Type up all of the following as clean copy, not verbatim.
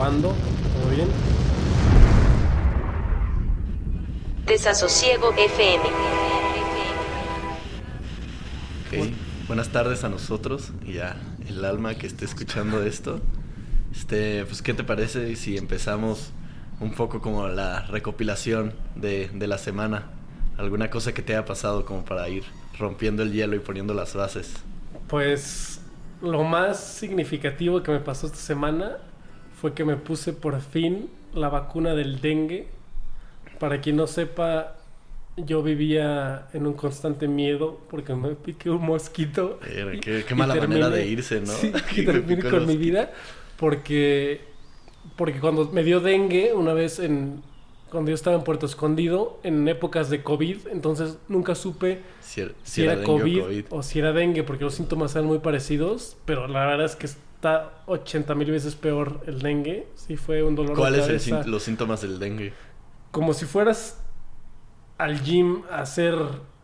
Grabando, ¿todo bien? Desasosiego FM. Ok, buenas tardes a nosotros y a el alma que esté escuchando esto. Pues, ¿qué te parece si empezamos un poco como la recopilación de la semana? ¿Alguna cosa que te haya pasado como para ir rompiendo el hielo y poniendo las bases? Pues lo más significativo que me pasó esta semana fue que me puse por fin la vacuna del dengue. Para quien no sepa, yo vivía en un constante miedo porque me piqué un mosquito. Qué mala manera de irse, ¿no? Sí, que Me terminé picó el con mi mosquito. vida porque cuando me dio dengue una vez cuando yo estaba en Puerto Escondido en épocas de COVID, entonces nunca supe si era dengue o COVID o si era dengue porque los síntomas eran muy parecidos, pero la verdad es que está 80,000 veces peor el dengue. Sí, fue un dolor de ¿Cuáles cabeza. los síntomas del dengue? Como si fueras al gym a hacer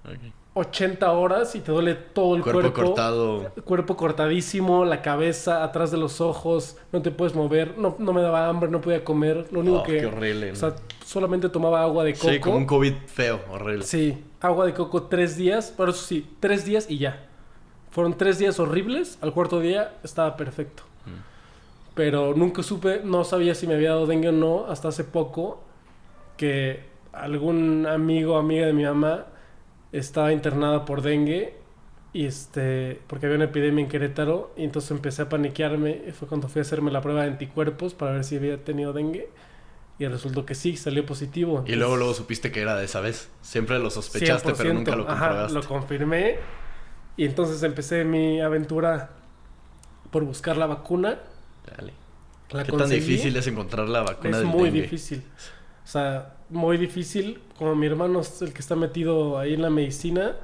Okay. 80 horas y te duele todo el Cuerpo cortado. cuerpo cortadísimo, la cabeza, atrás de los ojos, no te puedes mover, no me daba hambre, no podía comer, lo único Qué horrible, ¿no? o sea, solamente tomaba agua de coco. Sí, como un COVID feo, horrible. Sí, agua de coco 3 días, por eso sí, 3 días y ya. Fueron 3 días horribles, al cuarto día estaba perfecto. Pero nunca supe, no sabía si me había dado dengue o no, hasta hace poco, que algún amigo o amiga de mi mamá estaba internada por dengue y porque había una epidemia en Querétaro y entonces empecé a paniquearme y fue cuando fui a hacerme la prueba de anticuerpos para ver si había tenido dengue y resultó que sí, salió positivo. Y Entonces, luego supiste que era de esa vez. Siempre lo sospechaste, pero nunca lo 100%, comprobaste. lo confirmé y entonces empecé mi aventura por buscar la vacuna. Dale. La ¿Qué tan conseguí. difícil es encontrar la vacuna Es del muy dengue? difícil. O sea, muy difícil. Como mi hermano es el que está metido ahí en la medicina,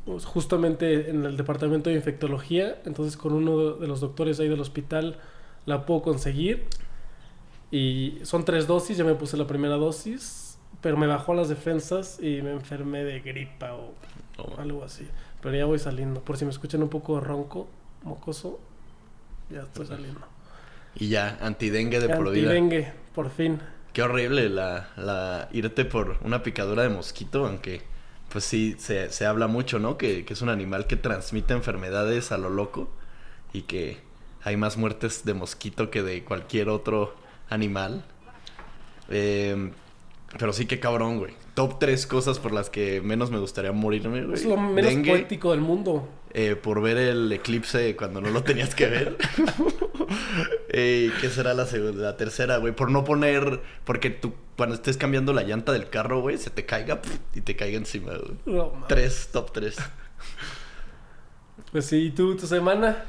pues justamente en el departamento de infectología, entonces con uno de los doctores ahí del hospital la puedo conseguir. Y son 3 dosis, ya me puse la primera dosis, pero me bajó las defensas y me enfermé de gripa o algo así. Pero ya voy saliendo. Por si me escuchan un poco ronco, mocoso, ya estoy saliendo. Y ya, antidengue de por vida. Antidengue, por fin. Qué horrible la irte por una picadura de mosquito, aunque pues sí se habla mucho, ¿no? Que es un animal que transmite enfermedades a lo loco y que hay más muertes de mosquito que de cualquier otro animal. Pero sí, qué cabrón, güey. Top 3 cosas por las que menos me gustaría morirme, güey. Es lo menos Dengue, poético del mundo. por ver el eclipse cuando no lo tenías que ver. ¿Qué será la segunda? La tercera, güey. Por no poner... Porque tú, cuando estés cambiando la llanta del carro, güey, se te caiga y te caiga encima, güey. No, Top 3. Pues sí, ¿y tú, tu semana?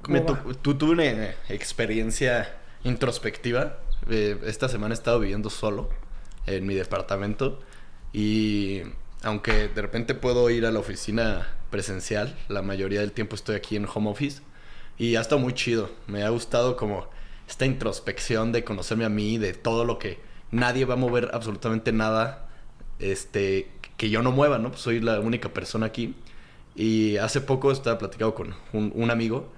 ¿Cómo va? Tuve una experiencia introspectiva. Esta semana he estado viviendo solo en mi departamento. Y aunque de repente puedo ir a la oficina presencial, la mayoría del tiempo estoy aquí en home office. Y ha estado muy chido. Me ha gustado como esta introspección de conocerme a mí, de todo lo que nadie va a mover, absolutamente nada, que yo no mueva, ¿no? Pues soy la única persona aquí. Y hace poco estaba platicando con un amigo,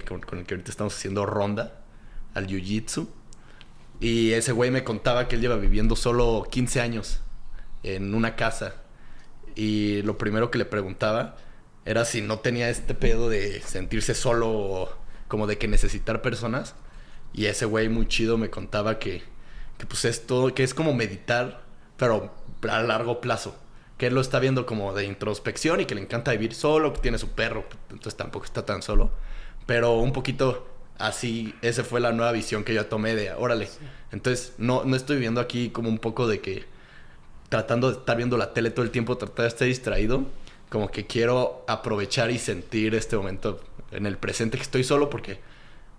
con el que ahorita estamos haciendo ronda al jiu-jitsu. Y ese güey me contaba que él lleva viviendo solo 15 años en una casa. Y lo primero que le preguntaba era si no tenía este pedo de sentirse solo o como de que necesitar personas. Y ese güey muy chido me contaba que pues esto, que es como meditar, pero a largo plazo. Que él lo está viendo como de introspección y que le encanta vivir solo, que tiene su perro, entonces tampoco está tan solo. Pero un poquito así, esa fue la nueva visión que yo tomé de, órale. Sí. Entonces no estoy viviendo aquí como un poco de que tratando de estar viendo la tele todo el tiempo, tratar de estar distraído. Como que quiero aprovechar y sentir este momento en el presente que estoy solo porque,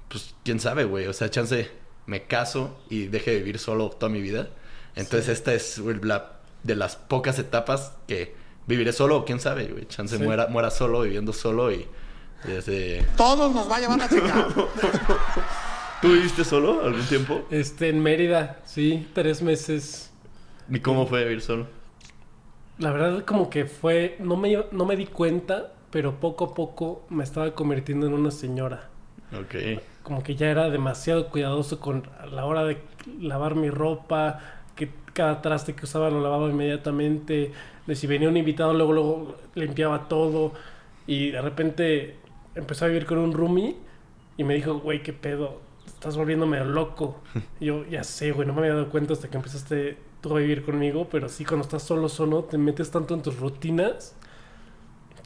pues, quién sabe, güey. O sea, chance me caso y deje de vivir solo toda mi vida. Entonces sí. Esta es la de las pocas etapas que viviré solo o quién sabe, güey. Chance sí. muera solo, viviendo solo y desde... Todos nos va a llevar la chica. ¿Tú viviste solo algún tiempo? En Mérida, sí, 3 meses. ¿Y cómo fue vivir solo? La verdad como que fue... No me di cuenta, pero poco a poco me estaba convirtiendo en una señora. Ok. como que ya era demasiado cuidadoso con a la hora de lavar mi ropa, que cada traste que usaba lo lavaba inmediatamente, de si venía un invitado luego limpiaba todo, y de repente empezó a vivir con un roomie y me dijo, güey, qué pedo, estás volviéndome loco. Y yo, ya sé, güey, no me había dado cuenta hasta que empezaste tú a vivir conmigo, pero sí, cuando estás solo, te metes tanto en tus rutinas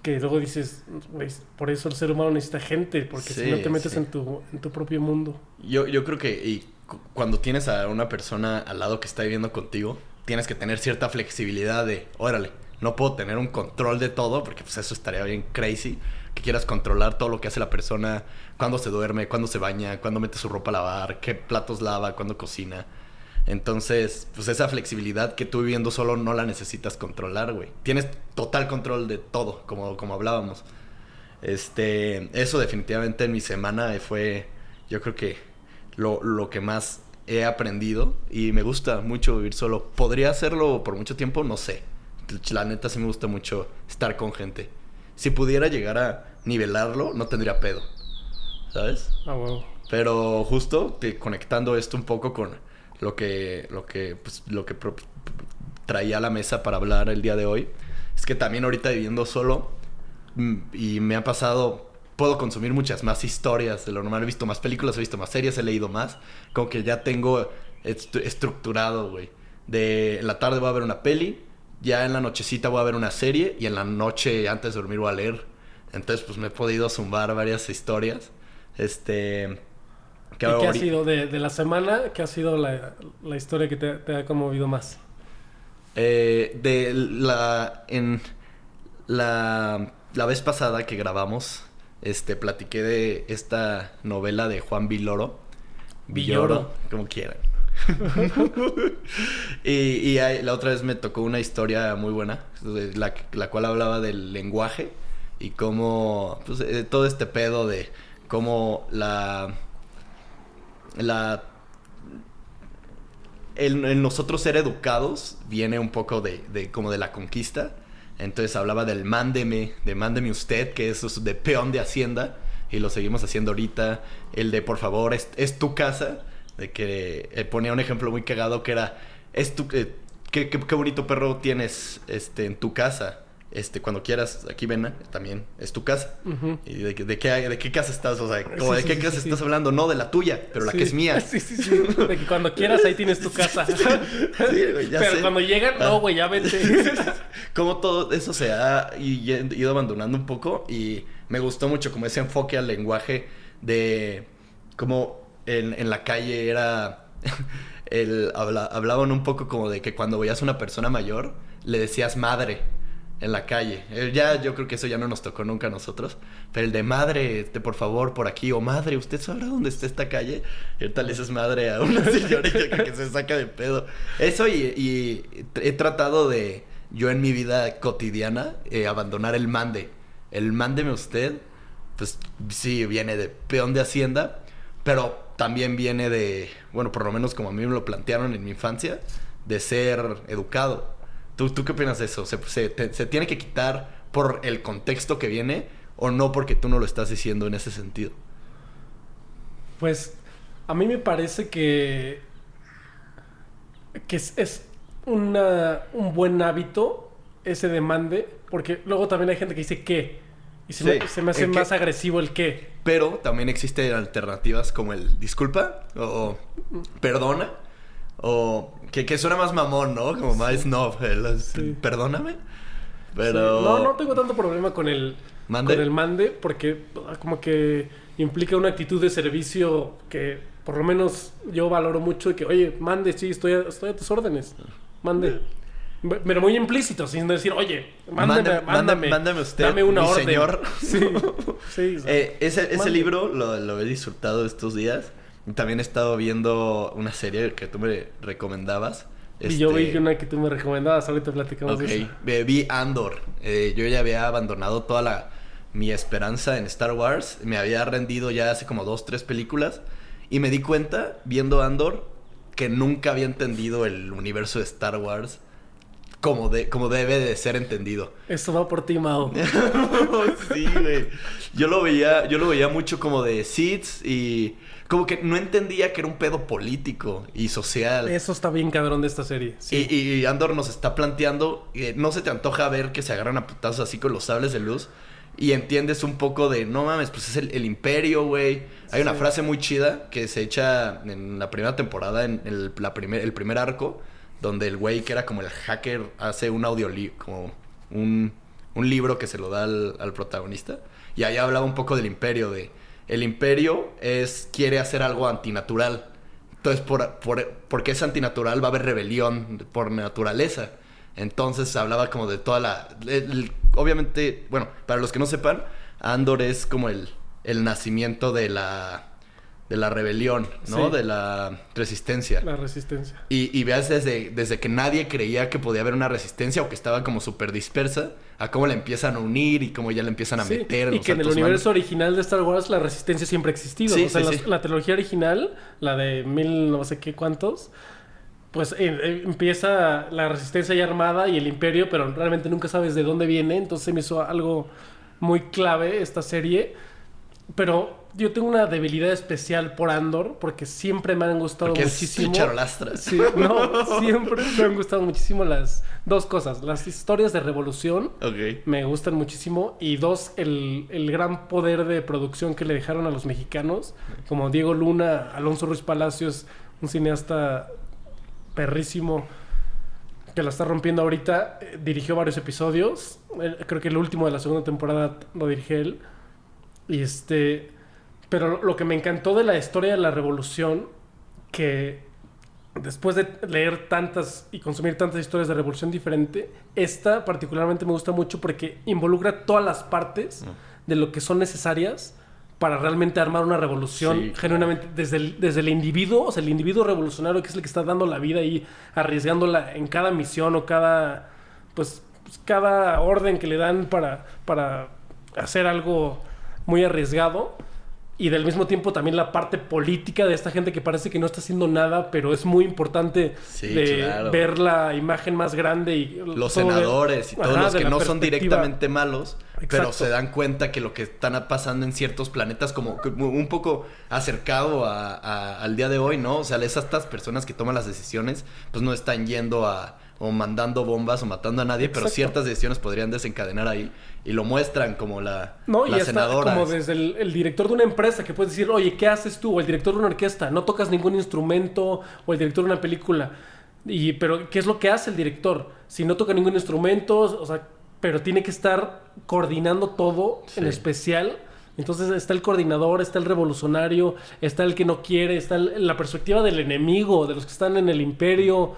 que luego dices, güey, por eso el ser humano necesita gente, porque si no te metes en tu propio mundo. Yo creo que cuando tienes a una persona al lado que está viviendo contigo, tienes que tener cierta flexibilidad de, órale, no puedo tener un control de todo, porque pues eso estaría bien crazy, que quieras controlar todo lo que hace la persona, cuándo se duerme, cuándo se baña, cuándo mete su ropa a lavar, qué platos lava, cuándo cocina. Entonces, pues esa flexibilidad que tú viviendo solo no la necesitas controlar, güey. Tienes total control de todo, como hablábamos. Eso definitivamente en mi semana fue, yo creo que lo que más he aprendido, y me gusta mucho vivir solo. ¿Podría hacerlo por mucho tiempo? No sé. La neta sí me gusta mucho estar con gente. Si pudiera llegar a nivelarlo, no tendría pedo, ¿sabes? Ah, wow. Pero justo conectando esto un poco con lo que traía a la mesa para hablar el día de hoy, es que también ahorita viviendo solo, y me ha pasado, puedo consumir muchas más historias de lo normal. He visto más películas, he visto más series, he leído más. Como que ya tengo estructurado, güey. En la tarde voy a ver una peli, ya en la nochecita voy a ver una serie, y en la noche antes de dormir voy a leer. Entonces pues me he podido zumbar varias historias. ¿Y qué ha sido de la semana? ¿Qué ha sido la historia que te ha conmovido más? La vez pasada que grabamos, platiqué de esta novela de Juan Villoro. Villoro, como quieran. y la otra vez me tocó una historia muy buena, la cual hablaba del lenguaje y cómo, pues, todo este pedo de cómo el nosotros ser educados viene un poco de como de la conquista. Entonces hablaba del mándeme usted, que eso es de peón de Hacienda, y lo seguimos haciendo ahorita. El de por favor, es tu casa, de que ponía un ejemplo muy cagado que era, qué bonito perro tienes en tu casa. Cuando quieras, aquí ven, también es tu casa. Uh-huh. ¿Y de qué casa estás? O sea, como de qué casa estás hablando. No, de la tuya, pero la que es mía. Sí. De que cuando quieras, ahí tienes tu casa. Sí, güey, ya pero sé. Cuando llegan, no, güey, ya vete. Como todo eso se ha ido abandonando un poco. Y me gustó mucho como ese enfoque al lenguaje de como en la calle era... hablaban un poco como de que cuando veías a una persona mayor, le decías madre en la calle. Yo creo que eso ya no nos tocó nunca a nosotros. Pero el de madre, por favor, por aquí. O madre, ¿usted sabrá dónde está esta calle? Y ahorita le dices madre a una señorita que se saca de pedo. Eso y he tratado de, yo en mi vida cotidiana, abandonar el mande. El mándeme usted, pues sí, viene de peón de Hacienda. Pero también viene de, bueno, por lo menos como a mí me lo plantearon en mi infancia, de ser educado. ¿Tú qué opinas de eso? ¿Se tiene que quitar por el contexto que viene o no porque tú no lo estás diciendo en ese sentido? Pues a mí me parece que es un buen hábito ese demande, porque luego también hay gente que dice qué y se me hace más agresivo el qué. Pero también existen alternativas como el disculpa o perdona. O que suena más mamón, ¿no? Como más snob. Perdóname. Pero... Sí. No tengo tanto problema con el mande porque como que implica una actitud de servicio que por lo menos yo valoro mucho. Y que, oye, mande, sí, estoy a tus órdenes. Mande. Pero muy implícito, sin decir, oye, mándame usted, dame una orden. Señor. Sí. Ese libro lo he disfrutado estos días. También he estado viendo una serie que tú me recomendabas. Y yo vi una que tú me recomendabas. Ahorita platicamos de eso. Vi Andor. Yo ya había abandonado toda mi esperanza en Star Wars. Me había rendido ya hace como 2-3 películas. Y me di cuenta, viendo Andor, que nunca había entendido el universo de Star Wars como debe de ser entendido. Esto va por ti, Mao. Sí, güey. Yo lo veía mucho como de Seeds y como que no entendía que era un pedo político y social. Eso está bien cabrón de esta serie. Sí. Y Andor nos está planteando, no se te antoja ver que se agarran a putazos así con los sables de luz y entiendes un poco de, no mames, pues es el imperio, güey. Hay una frase muy chida que se echa en la primera temporada, en el primer arco, donde el güey que era como el hacker hace un como un libro que se lo da al protagonista. Y ahí hablaba un poco del imperio, el imperio quiere hacer algo antinatural. Entonces, porque es antinatural, va a haber rebelión por naturaleza. Entonces, hablaba como de toda obviamente, bueno, para los que no sepan, Andor es como el nacimiento de la rebelión, ¿no? Sí. De la resistencia. La resistencia. Y veas desde que nadie creía que podía haber una resistencia o que estaba como súper dispersa, a cómo la empiezan a unir y cómo ya la empiezan a meter en y los que en el altos universo mandos. original de Star Wars la resistencia siempre ha existido. Sí, o sea, sí, sí. la trilogía original, la de 1000 no sé qué cuántos, pues empieza la resistencia ya armada y el imperio, pero realmente nunca sabes de dónde viene. Entonces me hizo algo muy clave esta serie. Pero yo tengo una debilidad especial por Andor porque siempre me han gustado Porque muchísimo. es charolastra. Sí, no, siempre me han gustado muchísimo las dos cosas. Las historias de revolución Ok. me gustan muchísimo. Y dos, el gran poder de producción que le dejaron a los mexicanos. Como Diego Luna, Alonso Ruiz Palacios, un cineasta perrísimo que la está rompiendo ahorita. Dirigió varios episodios. Creo que el último de la segunda temporada lo dirigió él. Y pero lo que me encantó de la historia de la revolución, que después de leer tantas y consumir tantas historias de revolución diferente, esta particularmente me gusta mucho porque involucra todas las partes de lo que son necesarias para realmente armar una revolución, Sí, genuinamente desde el individuo, o sea, el individuo revolucionario que es el que está dando la vida y arriesgándola en cada misión o cada orden que le dan para hacer algo muy arriesgado. Y del mismo tiempo también la parte política de esta gente que parece que no está haciendo nada, pero es muy importante claro. ver la imagen más grande y Los senadores y todos los que no son directamente malos, Exacto. pero se dan cuenta que lo que están pasando en ciertos planetas como un poco acercado al día de hoy, ¿no? O sea, estas personas que toman las decisiones pues no están yendo o mandando bombas o matando a nadie, Exacto. pero ciertas decisiones podrían desencadenar ahí y lo muestran como las y senadoras. como desde el director de una empresa que puedes decir, oye, ¿qué haces tú? O el director de una orquesta, no tocas ningún instrumento, o el director de una película. Pero, ¿qué es lo que hace el director? Si no toca ningún instrumento, o sea, pero tiene que estar coordinando todo, Sí. en especial. Entonces está el coordinador, está el revolucionario, está el que no quiere, está la perspectiva del enemigo, de los que están en el imperio.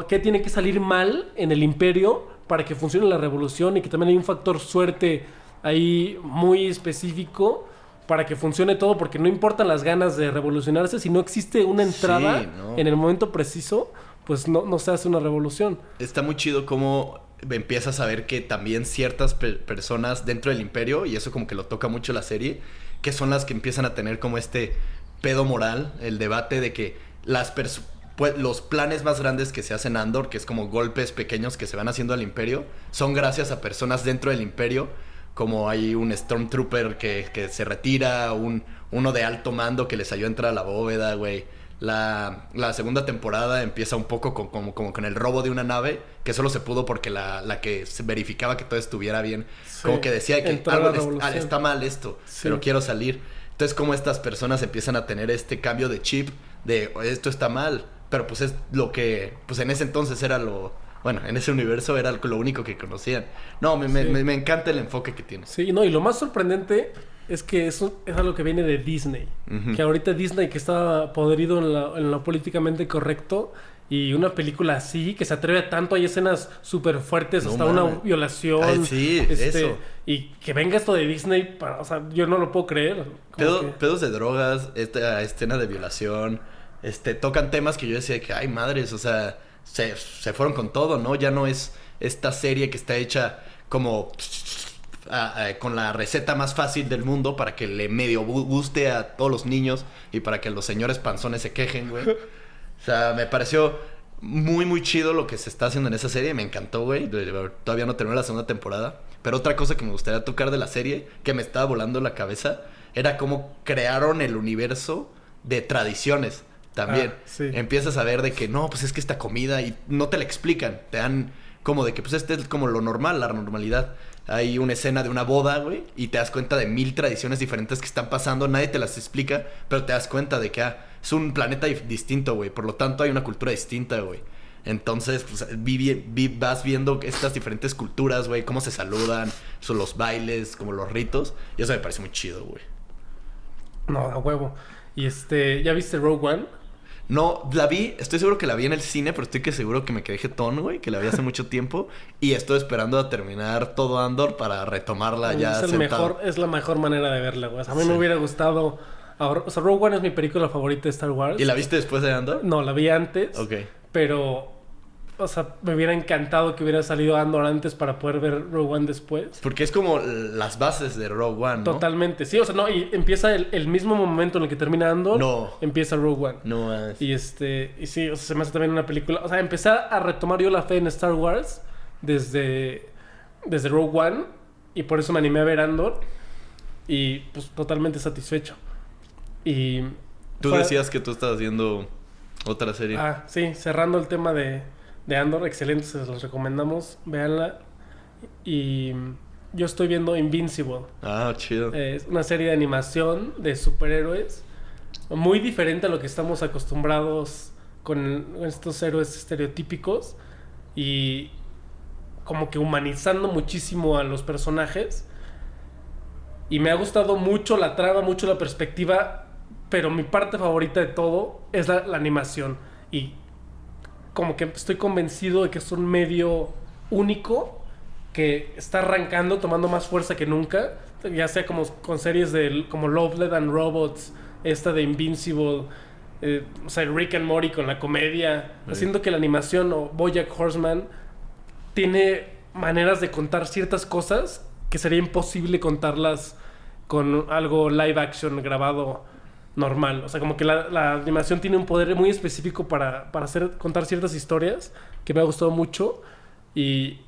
¿Qué tiene que salir mal en el imperio para que funcione la revolución? Y que también hay un factor suerte ahí muy específico para que funcione todo, porque no importan las ganas de revolucionarse, si no existe una entrada ¿no? en el momento preciso, pues no se hace una revolución. Está muy chido cómo empiezas a ver que también ciertas personas dentro del imperio, y eso como que lo toca mucho la serie, que son las que empiezan a tener como este pedo moral, el debate de que los planes más grandes que se hacen en Andor, que es como golpes pequeños que se van haciendo al imperio, son gracias a personas dentro del imperio, como hay un Stormtrooper que se retira, uno de alto mando que les ayudó a entrar a la bóveda, güey. La segunda temporada empieza un poco como con el robo de una nave, que solo se pudo porque la que se verificaba que todo estuviera bien, Sí, como que decía que entró la algo revolución. está mal esto, Sí. pero quiero salir. Entonces, como estas personas empiezan a tener este cambio de chip de esto está mal, pero pues es lo que pues en ese entonces era bueno, en ese universo era lo único que conocían. No, me encanta el enfoque que tiene. Sí, no, y lo más sorprendente es que eso es algo que viene de Disney. Ujú. Que ahorita Disney, que está podrido en lo políticamente correcto, y una película así, que se atreve a tanto, hay escenas súper fuertes, No hasta mames. una violación. Ay, sí, eso. Y que venga esto de Disney, o sea, yo no lo puedo creer. Como que- Pedos de drogas, esta escena de violación, tocan temas que yo decía que, ay, madres, o sea, se fueron con todo, ¿no? Ya no es esta serie que está hecha como con la receta más fácil del mundo para que le medio guste a todos los niños y para que los señores panzones se quejen, güey. O sea, me pareció muy, muy chido lo que se está haciendo en esa serie. Me encantó, güey. Todavía no terminó la segunda temporada. Pero otra cosa que me gustaría tocar de la serie, que me estaba volando la cabeza, era cómo crearon el universo de tradiciones también. Sí. Empiezas a ver de que no, pues es que esta comida, y no te la explican. Te dan como de que pues este es como lo normal, la normalidad. Hay una escena de una boda, güey, y te das cuenta de 1000 tradiciones diferentes que están pasando. Nadie te las explica, pero te das cuenta de que es un planeta distinto, güey. Por lo tanto, hay una cultura distinta, güey. Entonces, pues, vas viendo estas diferentes culturas, güey, cómo se saludan, son los bailes, como los ritos. Y eso me parece muy chido, güey. No, a huevo. Y ¿ya viste Rogue One? No, la vi, estoy seguro que la vi en el cine, pero estoy seguro que me quedé jetón, güey, que la vi hace mucho tiempo. Y estoy esperando a terminar todo Andor para retomarla ya sentado. Es la mejor manera de verla, güey. O sea, a mí me hubiera gustado... O sea, Rogue One es mi película favorita de Star Wars. ¿Y la viste después de Andor? No, la vi antes. Ok. Pero... O sea, me hubiera encantado que hubiera salido Andor antes para poder ver Rogue One después. Porque es como las bases de Rogue One, ¿no? Totalmente. Sí, o sea, no, y empieza el mismo momento en el que termina Andor. No. Empieza Rogue One. No más. Y y sí, o sea, se me hace también una película... O sea, empecé a retomar yo la fe en Star Wars desde Rogue One. Y por eso me animé a ver Andor. Y pues totalmente satisfecho. Y... Tú decías que tú estabas viendo otra serie. Ah, sí, cerrando el tema de Andor, excelente, se los recomendamos, véanla. Y yo estoy viendo Invincible. Ah, chido. Es una serie de animación de superhéroes muy diferente a lo que estamos acostumbrados con estos héroes estereotípicos y como que humanizando muchísimo a los personajes. Y me ha gustado mucho la trama, mucho la perspectiva, pero mi parte favorita de todo es la animación. Y como que estoy convencido de que es un medio único que está arrancando, tomando más fuerza que nunca, ya sea como con series como Love, Death and Robots, esta de Invincible, o sea, Rick and Morty con la comedia, haciendo que la animación, o BoJack Horseman, tiene maneras de contar ciertas cosas que sería imposible contarlas con algo live action grabado normal. O sea, como que la animación tiene un poder muy específico para contar ciertas historias que me ha gustado mucho. Y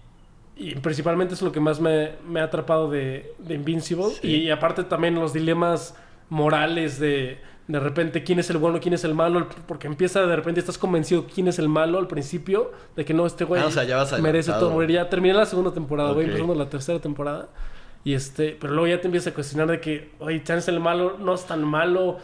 principalmente es lo que más me ha atrapado de Invincible. Sí. Y aparte también los dilemas morales de repente quién es el bueno, quién es el malo. Porque empieza de repente, estás convencido quién es el malo al principio. De que no, este güey o sea, ya vas merece adelantado. todo morir. Ya terminé la segunda temporada, voy Ok. empezando la tercera temporada. Y pero luego ya te empiezas a cuestionar de que, oye, chance el malo no es tan malo,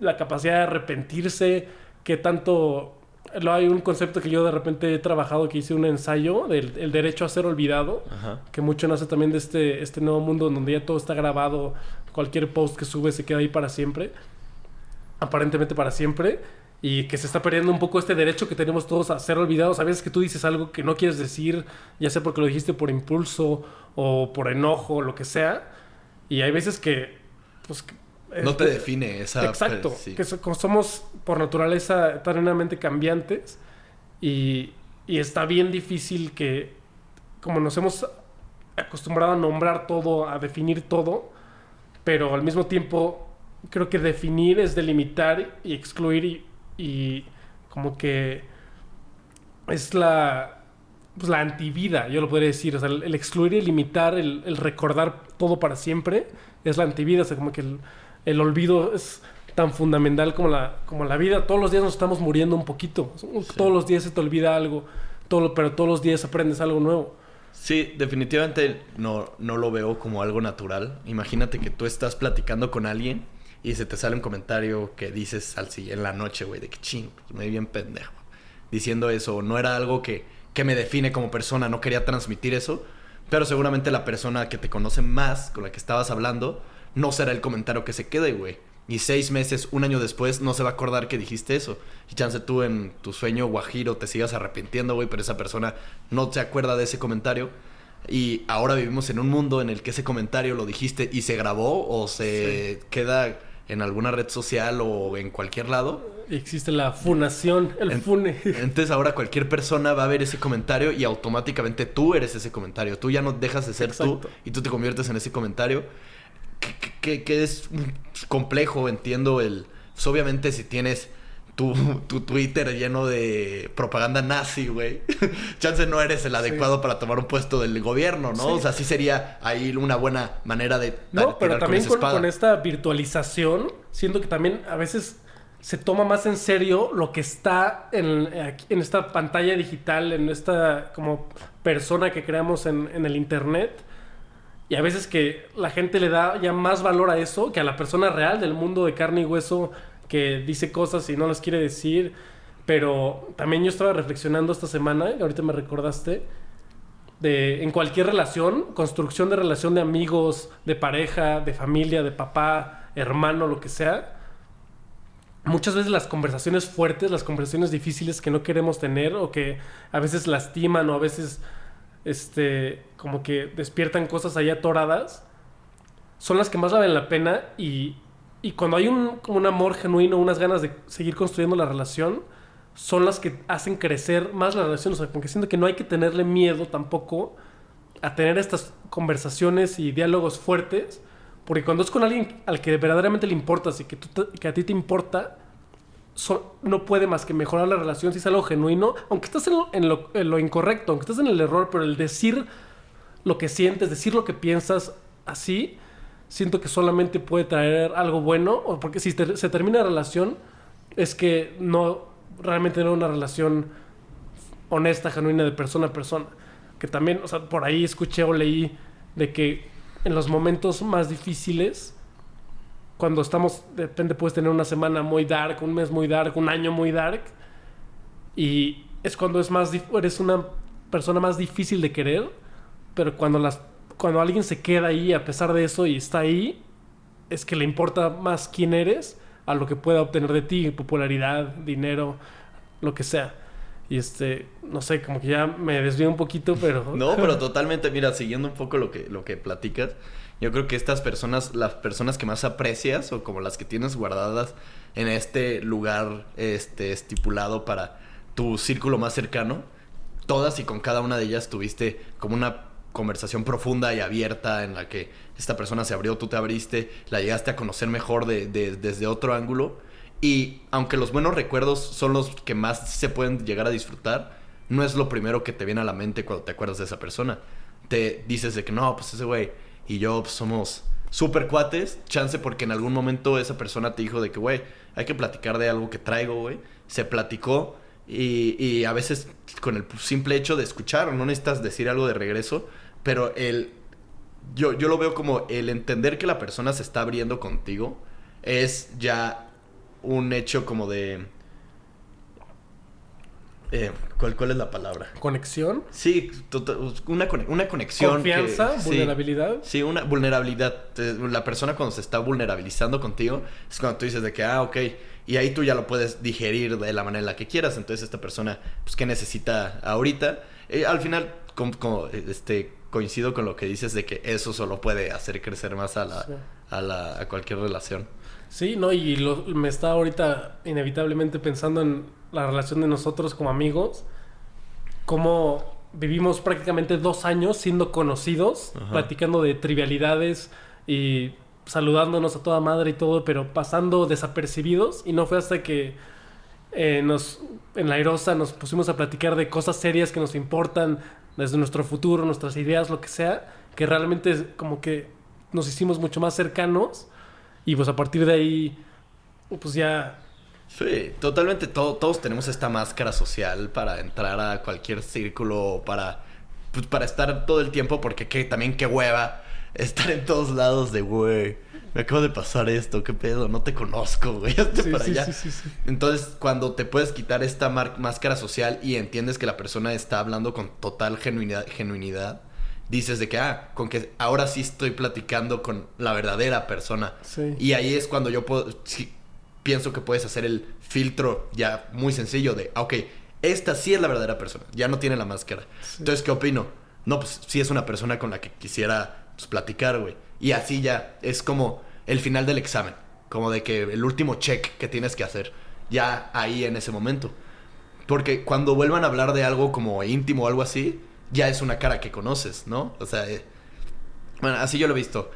la capacidad de arrepentirse, que tanto... Hay un concepto que yo de repente he trabajado, que hice un ensayo del el derecho a ser olvidado. Ajá. Que mucho nace también de este nuevo mundo donde ya todo está grabado, cualquier post que sube se queda ahí para siempre, aparentemente para siempre. Y que se está perdiendo un poco este derecho que tenemos todos a ser olvidados. A veces que tú dices algo que no quieres decir, ya sea porque lo dijiste por impulso o por enojo o lo que sea. Y hay veces que... pues, No te define esa... Exacto. Sí. Que somos por naturaleza eternamente cambiantes. Y está bien difícil que... Como nos hemos acostumbrado a nombrar todo, a definir todo. Pero al mismo tiempo creo que definir es delimitar y excluir y como que es la antivida, yo lo podría decir. O sea, el excluir y limitar, el recordar todo para siempre es la antivida. O sea, como que el olvido es tan fundamental como la vida. Todos los días nos estamos muriendo un poquito. Sí. Todos los días se te olvida algo, pero todos los días aprendes algo nuevo. Sí, definitivamente no lo veo como algo natural. Imagínate que tú estás platicando con alguien y se te sale un comentario que dices en la noche, güey, de que ching, pues me vi bien pendejo. Diciendo eso, no era algo que me define como persona, no quería transmitir eso, pero seguramente la persona que te conoce más, con la que estabas hablando, no será el comentario que se quede, güey. Y 6 meses, 1 año después, no se va a acordar que dijiste eso. Y chance tú en tu sueño guajiro te sigas arrepintiendo, güey, pero esa persona no se acuerda de ese comentario. Y ahora vivimos en un mundo en el que ese comentario lo dijiste y se grabó o se queda en alguna red social o en cualquier lado. Existe la funación, fune. Entonces ahora cualquier persona va a ver ese comentario y automáticamente tú eres ese comentario. Tú ya no dejas de ser Exacto. tú y tú te conviertes en ese comentario. Que es complejo, entiendo pues obviamente si tienes tu Twitter lleno de propaganda nazi, güey. Chance no eres el adecuado para tomar un puesto del gobierno, ¿no? Sí. O sea, sí sería ahí una buena manera de No, pero tirar también esa espada. con esta virtualización, siento que también a veces se toma más en serio lo que está en esta pantalla digital, en esta como persona que creamos en el internet. Y a veces que la gente le da ya más valor a eso que a la persona real del mundo de carne y hueso que dice cosas y no las quiere decir. Pero también yo estaba reflexionando esta semana, y ahorita me recordaste, en cualquier relación, construcción de relación de amigos, de pareja, de familia, de papá, hermano, lo que sea. Muchas veces las conversaciones fuertes, las conversaciones difíciles que no queremos tener o que a veces lastiman o a veces como que despiertan cosas ahí atoradas, son las que más valen la pena y cuando hay como un amor genuino, unas ganas de seguir construyendo la relación, son las que hacen crecer más la relación. O sea, como que siento que no hay que tenerle miedo tampoco a tener estas conversaciones y diálogos fuertes, porque cuando es con alguien al que verdaderamente le importas y que a ti te importa, no puede más que mejorar la relación si es algo genuino, aunque estás en lo incorrecto, aunque estás en el error, pero el decir lo que sientes, decir lo que piensas así, siento que solamente puede traer algo bueno, porque si se termina la relación, es que realmente no era una relación honesta, genuina, de persona a persona. Que también, o sea, por ahí escuché o leí de que en los momentos más difíciles, cuando estamos, de repente puedes tener una semana muy dark, un mes muy dark, un año muy dark, y es cuando eres una persona más difícil de querer, pero cuando alguien se queda ahí a pesar de eso y está ahí, es que le importa más quién eres a lo que pueda obtener de ti, popularidad, dinero, lo que sea. Y no sé, como que ya me desvío un poquito, pero... No, pero totalmente, mira, siguiendo un poco lo que platicas, yo creo que estas personas, las personas que más aprecias o como las que tienes guardadas en este lugar estipulado para tu círculo más cercano, todas y con cada una de ellas tuviste como una conversación profunda y abierta en la que esta persona se abrió, tú te abriste, la llegaste a conocer mejor desde otro ángulo. Y aunque los buenos recuerdos son los que más se pueden llegar a disfrutar, no es lo primero que te viene a la mente cuando te acuerdas de esa persona. Te dices de que no, pues ese güey y yo pues, somos súper cuates, chance porque en algún momento esa persona te dijo de que, güey, hay que platicar de algo que traigo, güey. Se platicó y a veces con el simple hecho de escuchar, no necesitas decir algo de regreso, pero yo lo veo como el entender que la persona se está abriendo contigo es ya un hecho como de... ¿Cuál es la palabra? ¿Conexión? Sí, una conexión. ¿Confianza? ¿Vulnerabilidad? Sí, una vulnerabilidad. La persona cuando se está vulnerabilizando contigo es cuando tú dices de que, ok. Y ahí tú ya lo puedes digerir de la manera en la que quieras. Entonces esta persona, pues, ¿qué necesita ahorita? Al final, coincido con lo que dices de que eso solo puede hacer crecer más a cualquier relación. Sí, no, y me está ahorita inevitablemente pensando en la relación de nosotros como amigos, cómo vivimos prácticamente 2 años siendo conocidos, Ajá. platicando de trivialidades y saludándonos a toda madre y todo, pero pasando desapercibidos, y no fue hasta que en la Airosa nos pusimos a platicar de cosas serias que nos importan desde nuestro futuro, nuestras ideas, lo que sea, que realmente como que nos hicimos mucho más cercanos. Y pues a partir de ahí, pues ya... Sí, totalmente. Todos tenemos esta máscara social para entrar a cualquier círculo, para estar todo el tiempo, porque también qué hueva estar en todos lados de, güey, me acaba de pasar esto, qué pedo, no te conozco, güey, hazte para allá. Sí. Entonces, cuando te puedes quitar esta máscara social y entiendes que la persona está hablando con total genuinidad, dices de que, con que ahora sí estoy platicando con la verdadera persona. Sí. Y ahí es cuando yo pienso que puedes hacer el filtro ya muy sencillo de, ok, esta sí es la verdadera persona, ya no tiene la máscara. Sí. Entonces, ¿qué opino? No, pues sí es una persona con la que quisiera platicar, güey. Y así ya es como el final del examen, como de que el último check que tienes que hacer, ya ahí en ese momento. Porque cuando vuelvan a hablar de algo como íntimo o algo así, ya es una cara que conoces, ¿no? O sea, bueno, así yo lo he visto.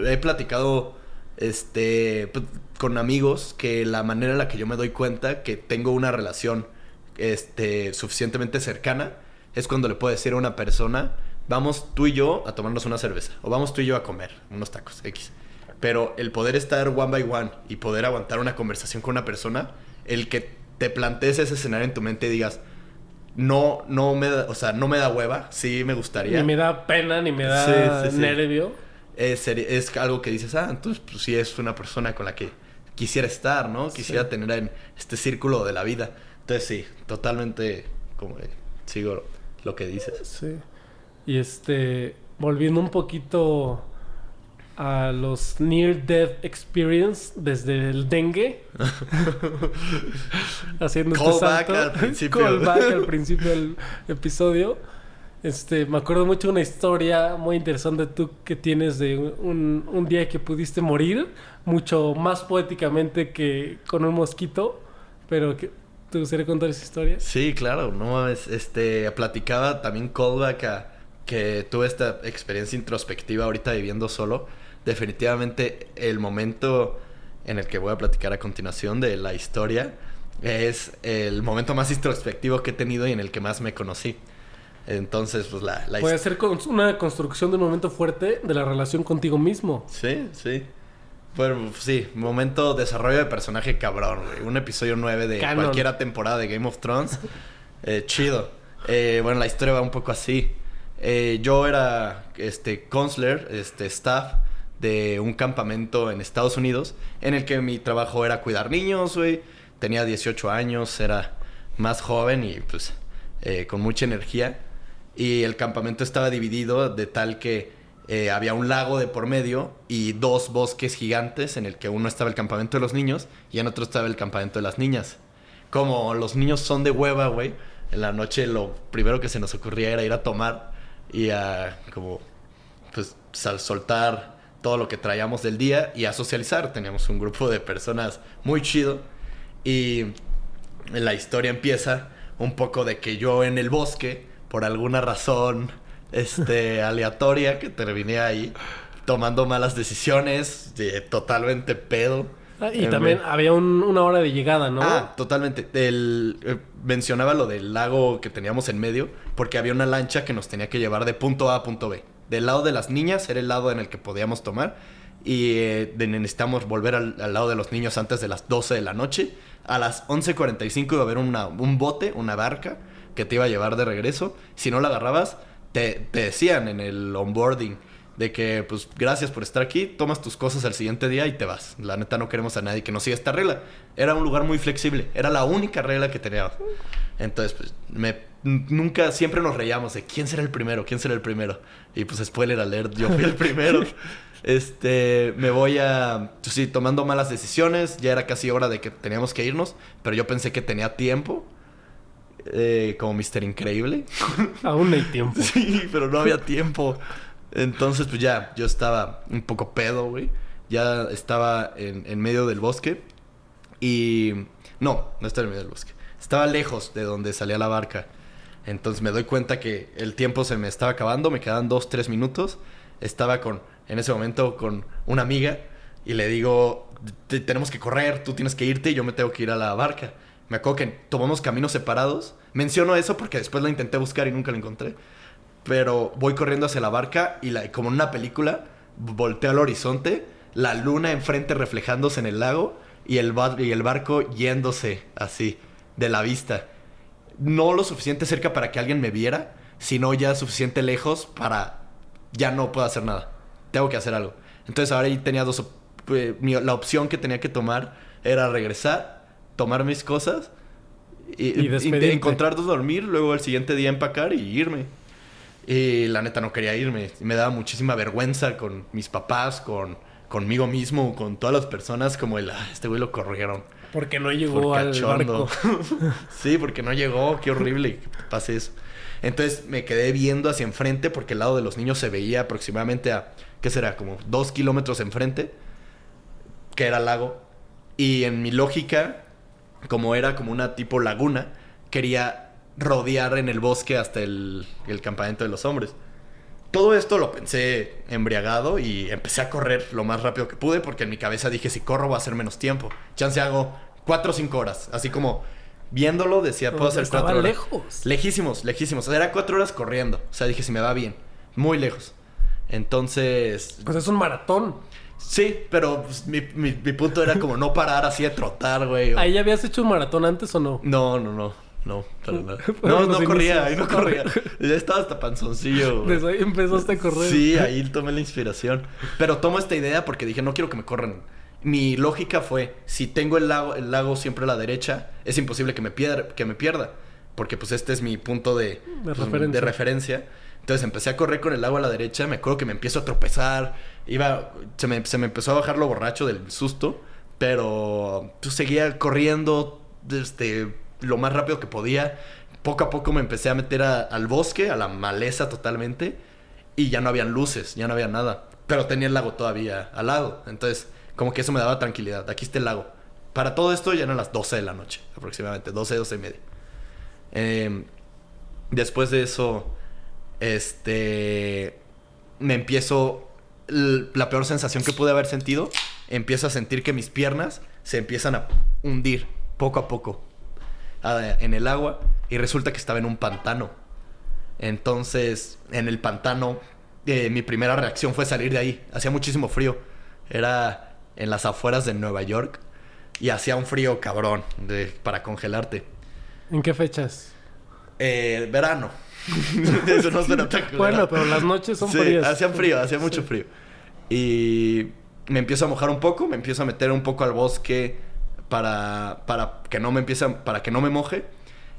He platicado pues, con amigos, que la manera en la que yo me doy cuenta que tengo una relación suficientemente cercana es cuando le puedo decir a una persona, vamos tú y yo a tomarnos una cerveza, o vamos tú y yo a comer unos tacos X. Pero el poder estar one by one y poder aguantar una conversación con una persona, el que te plantees ese escenario en tu mente y digas, no me da hueva, sí me gustaría. Ni me da pena, ni me da nervio. Es algo que dices, entonces pues sí es una persona con la que quisiera estar, ¿no? Quisiera tener en este círculo de la vida. Entonces sí, totalmente sigo lo que dices. Sí. Y volviendo un poquito a los Near Death Experience desde el dengue. Haciendo Callback al principio. Callback al principio del episodio. Me acuerdo mucho de una historia muy interesante tú que tienes de un día que pudiste morir, mucho más poéticamente que con un mosquito, pero ¿te gustaría contar esa historia? Sí, claro, no platicaba también callback a que tuve esta experiencia introspectiva ahorita viviendo solo. Definitivamente el momento en el que voy a platicar a continuación de la historia es el momento más introspectivo que he tenido y en el que más me conocí. Entonces, pues puede ser una construcción de un momento fuerte de la relación contigo mismo. Sí. Bueno, sí, momento desarrollo de personaje cabrón, güey. Un episodio 9 de Canon. Cualquier temporada de Game of Thrones. Chido. Bueno, la historia va un poco así. Yo era counselor, staff de un campamento en Estados Unidos en el que mi trabajo era cuidar niños, güey. Tenía 18 años, era más joven y pues con mucha energía. Y el campamento estaba dividido de tal que había un lago de por medio y 2 bosques gigantes en el que uno estaba el campamento de los niños y en otro estaba el campamento de las niñas. Como los niños son de hueva, güey, en la noche lo primero que se nos ocurría era ir a tomar y a soltar todo lo que traíamos del día y a socializar. Teníamos un grupo de personas muy chido y la historia empieza un poco de que yo en el bosque, por alguna razón aleatoria, que terminé ahí tomando malas decisiones, totalmente pedo. Y también había una hora de llegada, ¿no? Totalmente. Mencionaba lo del lago que teníamos en medio, porque había una lancha que nos tenía que llevar de punto A a punto B. Del lado de las niñas era el lado en el que podíamos tomar y necesitamos volver al lado de los niños antes de las 12 de la noche. A las 11:45 iba a haber un bote, una barca que te iba a llevar de regreso. Si no la agarrabas, te decían en el onboarding de que, pues, gracias por estar aquí, tomas tus cosas al siguiente día y te vas. La neta, no queremos a nadie que no siga esta regla. Era un lugar muy flexible. Era la única regla que teníamos. Entonces, pues, siempre nos reíamos de ¿quién será el primero? ¿Quién será el primero? Y, pues, spoiler alert, yo fui el primero. Me voy tomando malas decisiones. Ya era casi hora de que teníamos que irnos, pero yo pensé que tenía tiempo. Como Mr. Increíble. Aún no hay tiempo. Sí, pero no había tiempo. Entonces, pues ya, yo estaba un poco pedo, güey. Ya estaba en medio del bosque. Y... No estaba en medio del bosque. Estaba lejos de donde salía la barca. Entonces me doy cuenta que el tiempo se me estaba acabando. Me quedaban 2-3 minutos. Estaba en ese momento con una amiga. Y le digo, tenemos que correr. Tú tienes que irte y yo me tengo que ir a la barca. Me acuerdo que tomamos caminos separados. Menciono eso porque después la intenté buscar y nunca la encontré. Pero voy corriendo hacia la barca y como en una película, volteo al horizonte, la luna enfrente reflejándose en el lago y el barco yéndose así, de la vista. No lo suficiente cerca para que alguien me viera, sino ya suficiente lejos para ya no puedo hacer nada. Tengo que hacer algo. Entonces ahora ahí tenía la opción que tenía que tomar era regresar, tomar mis cosas y encontrar dónde dormir, luego el siguiente día empacar y irme. Y la neta no quería irme. Me daba muchísima vergüenza con mis papás, conmigo mismo, con todas las personas, como este güey lo corrieron. Porque no llegó al barco. Sí, porque no llegó. Qué horrible que pase eso. Entonces me quedé viendo hacia enfrente porque el lado de los niños se veía aproximadamente a, ¿qué será? Como 2 kilómetros enfrente, que era el lago. Y en mi lógica, como era como una tipo laguna, quería rodear en el bosque hasta el campamento de los hombres. todo esto lo pensé embriagado y empecé a correr lo más rápido que pude porque en mi cabeza dije, si corro va a ser menos tiempo. Chance hago 4 o 5 horas. Así como viéndolo decía, puedo hacer 4 horas. Lejos. Lejísimos. O sea, era 4 horas corriendo. O sea, dije, si me va bien. Muy lejos. Entonces... Pues es un maratón. Sí, pero pues, mi punto era como no parar así de trotar, güey. ¿Ahí ya habías hecho un maratón antes o no? No, para nada. No corría, ahí no corría. Ya estaba hasta panzoncillo, güey. Desde ahí empezaste a correr. Sí, ahí tomé la inspiración. Pero tomo esta idea porque dije, no quiero que me corran. Mi lógica fue, si tengo el lago siempre a la derecha, es imposible que me pierda. Porque pues este es mi punto de referencia. Entonces empecé a correr con el lago a la derecha. Me acuerdo que me empiezo a tropezar. Se me empezó a bajar lo borracho del susto. Pero pues, seguía corriendo lo más rápido que podía. Poco a poco me empecé a meter al bosque, a la maleza totalmente. Y ya no habían luces, ya no había nada. Pero tenía el lago todavía al lado. Entonces, como que eso me daba tranquilidad. Aquí está el lago. Para todo esto ya eran las 12 de la noche, aproximadamente. 12 y media. Después de eso, me empiezo... La peor sensación que pude haber sentido. Empiezo a sentir que mis piernas se empiezan a hundir poco a poco en el agua. Y resulta que estaba en un pantano. Entonces, en el pantano, mi primera reacción fue salir de ahí. Hacía muchísimo frío. Era en las afueras de Nueva York. Y hacía un frío cabrón para congelarte. ¿En qué fechas? Verano. Eso no suena tan claro. Bueno, pero las noches son frías. Hacía mucho frío. Y me empiezo a mojar un poco. Me empiezo a meter un poco al bosque para que no me moje.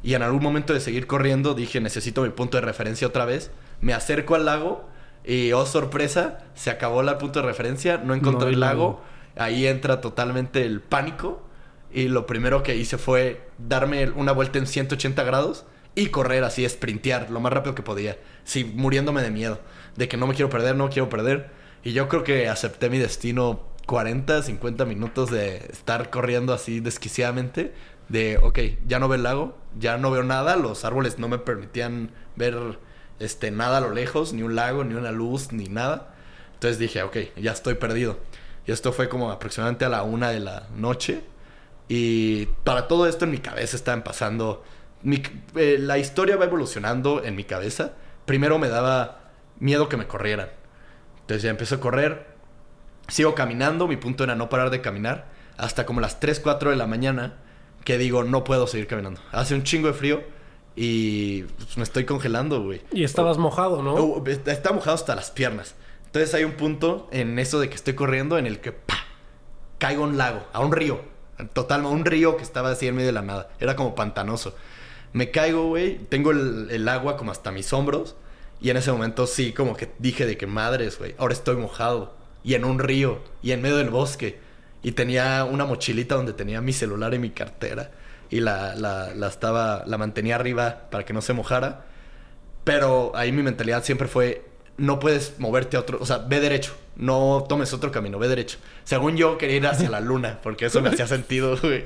Y en algún momento de seguir corriendo dije, necesito mi punto de referencia otra vez. Me acerco al lago y, oh sorpresa, se acabó el punto de referencia. No encontré el lago. Ahí entra totalmente el pánico. Y lo primero que hice fue darme una vuelta en 180 grados y correr así, sprintear lo más rápido que podía. Sí, muriéndome de miedo. De que no me quiero perder. Y yo creo que acepté mi destino 40, 50 minutos de estar corriendo así desquiciadamente. De, ok, ya no veo el lago, ya no veo nada. Los árboles no me permitían ver nada a lo lejos. Ni un lago, ni una luz, ni nada. Entonces dije, ok, ya estoy perdido. Y esto fue como aproximadamente a la 1 de la noche. Y para todo esto en mi cabeza estaban pasando... la historia va evolucionando en mi cabeza. Primero me daba miedo que me corrieran. Entonces ya empecé a correr. Sigo caminando. Mi punto era no parar de caminar. Hasta como las 3, 4 de la mañana. Que digo, no puedo seguir caminando. Hace un chingo de frío. Y pues, me estoy congelando, güey. Y estabas mojado, ¿no? Estaba mojado hasta las piernas. Entonces hay un punto en eso de que estoy corriendo en el que caigo a un lago, a un río. Total, un río que estaba así en medio de la nada. Era como pantanoso. Me caigo, güey. Tengo el agua como hasta mis hombros. Y en ese momento sí, como que dije de que madres, güey. Ahora estoy mojado. Y en un río. Y en medio del bosque. Y tenía una mochilita donde tenía mi celular y mi cartera. Y la mantenía arriba para que no se mojara. Pero ahí mi mentalidad siempre fue... No puedes moverte a otro... O sea, ve derecho. No tomes otro camino, ve derecho. Según yo, quería ir hacia la luna. Porque eso me hacía sentido, güey.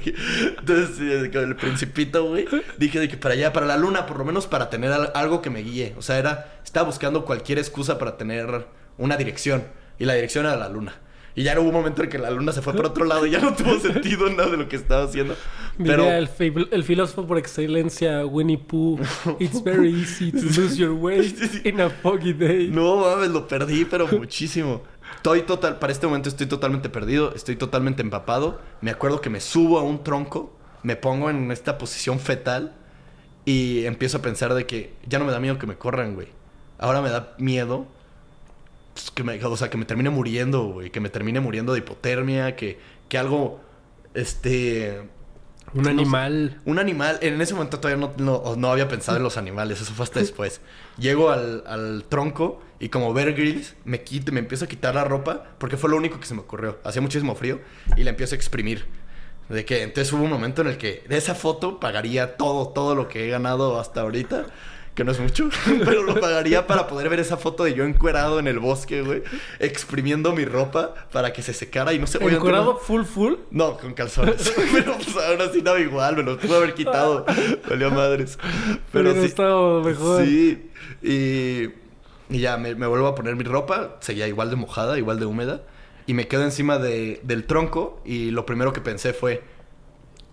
Entonces, con el Principito, güey, dije de que para allá, para la luna, por lo menos para tener algo que me guíe. O sea, estaba buscando cualquier excusa para tener una dirección. Y la dirección era la luna. Y ya hubo un momento en que la luna se fue por otro lado y ya no tuvo sentido nada de lo que estaba haciendo. Pero diría el filósofo por excelencia, Winnie Pooh. It's very easy to lose your way in a foggy day. No mames, lo perdí, pero muchísimo. Para este momento estoy totalmente perdido. Estoy totalmente empapado. Me acuerdo que me subo a un tronco. Me pongo en esta posición fetal. Y empiezo a pensar de que ya no me da miedo que me corran, güey. Ahora me da miedo... que me termine muriendo, güey. Que me termine muriendo de hipotermia. Que algo... Un animal. Un animal. En ese momento todavía no había pensado en los animales. Eso fue hasta después. Llego al tronco y como Bear Grylls me empiezo a quitar la ropa porque fue lo único que se me ocurrió. Hacía muchísimo frío y la empiezo a exprimir. Entonces hubo un momento en el que de esa foto pagaría todo lo que he ganado hasta ahorita. Que no es mucho, pero lo pagaría para poder ver esa foto de yo encuerado en el bosque, güey. Exprimiendo mi ropa para que se secara y no se... ¿Encuerado full? No, con calzones. Pero pues ahora sí daba igual, me lo pude haber quitado. Valió madres. Pero sí. Estaba mejor. Sí. Y Y ya me vuelvo a poner mi ropa, seguía igual de mojada, igual de húmeda. Y me quedo encima del tronco y lo primero que pensé fue,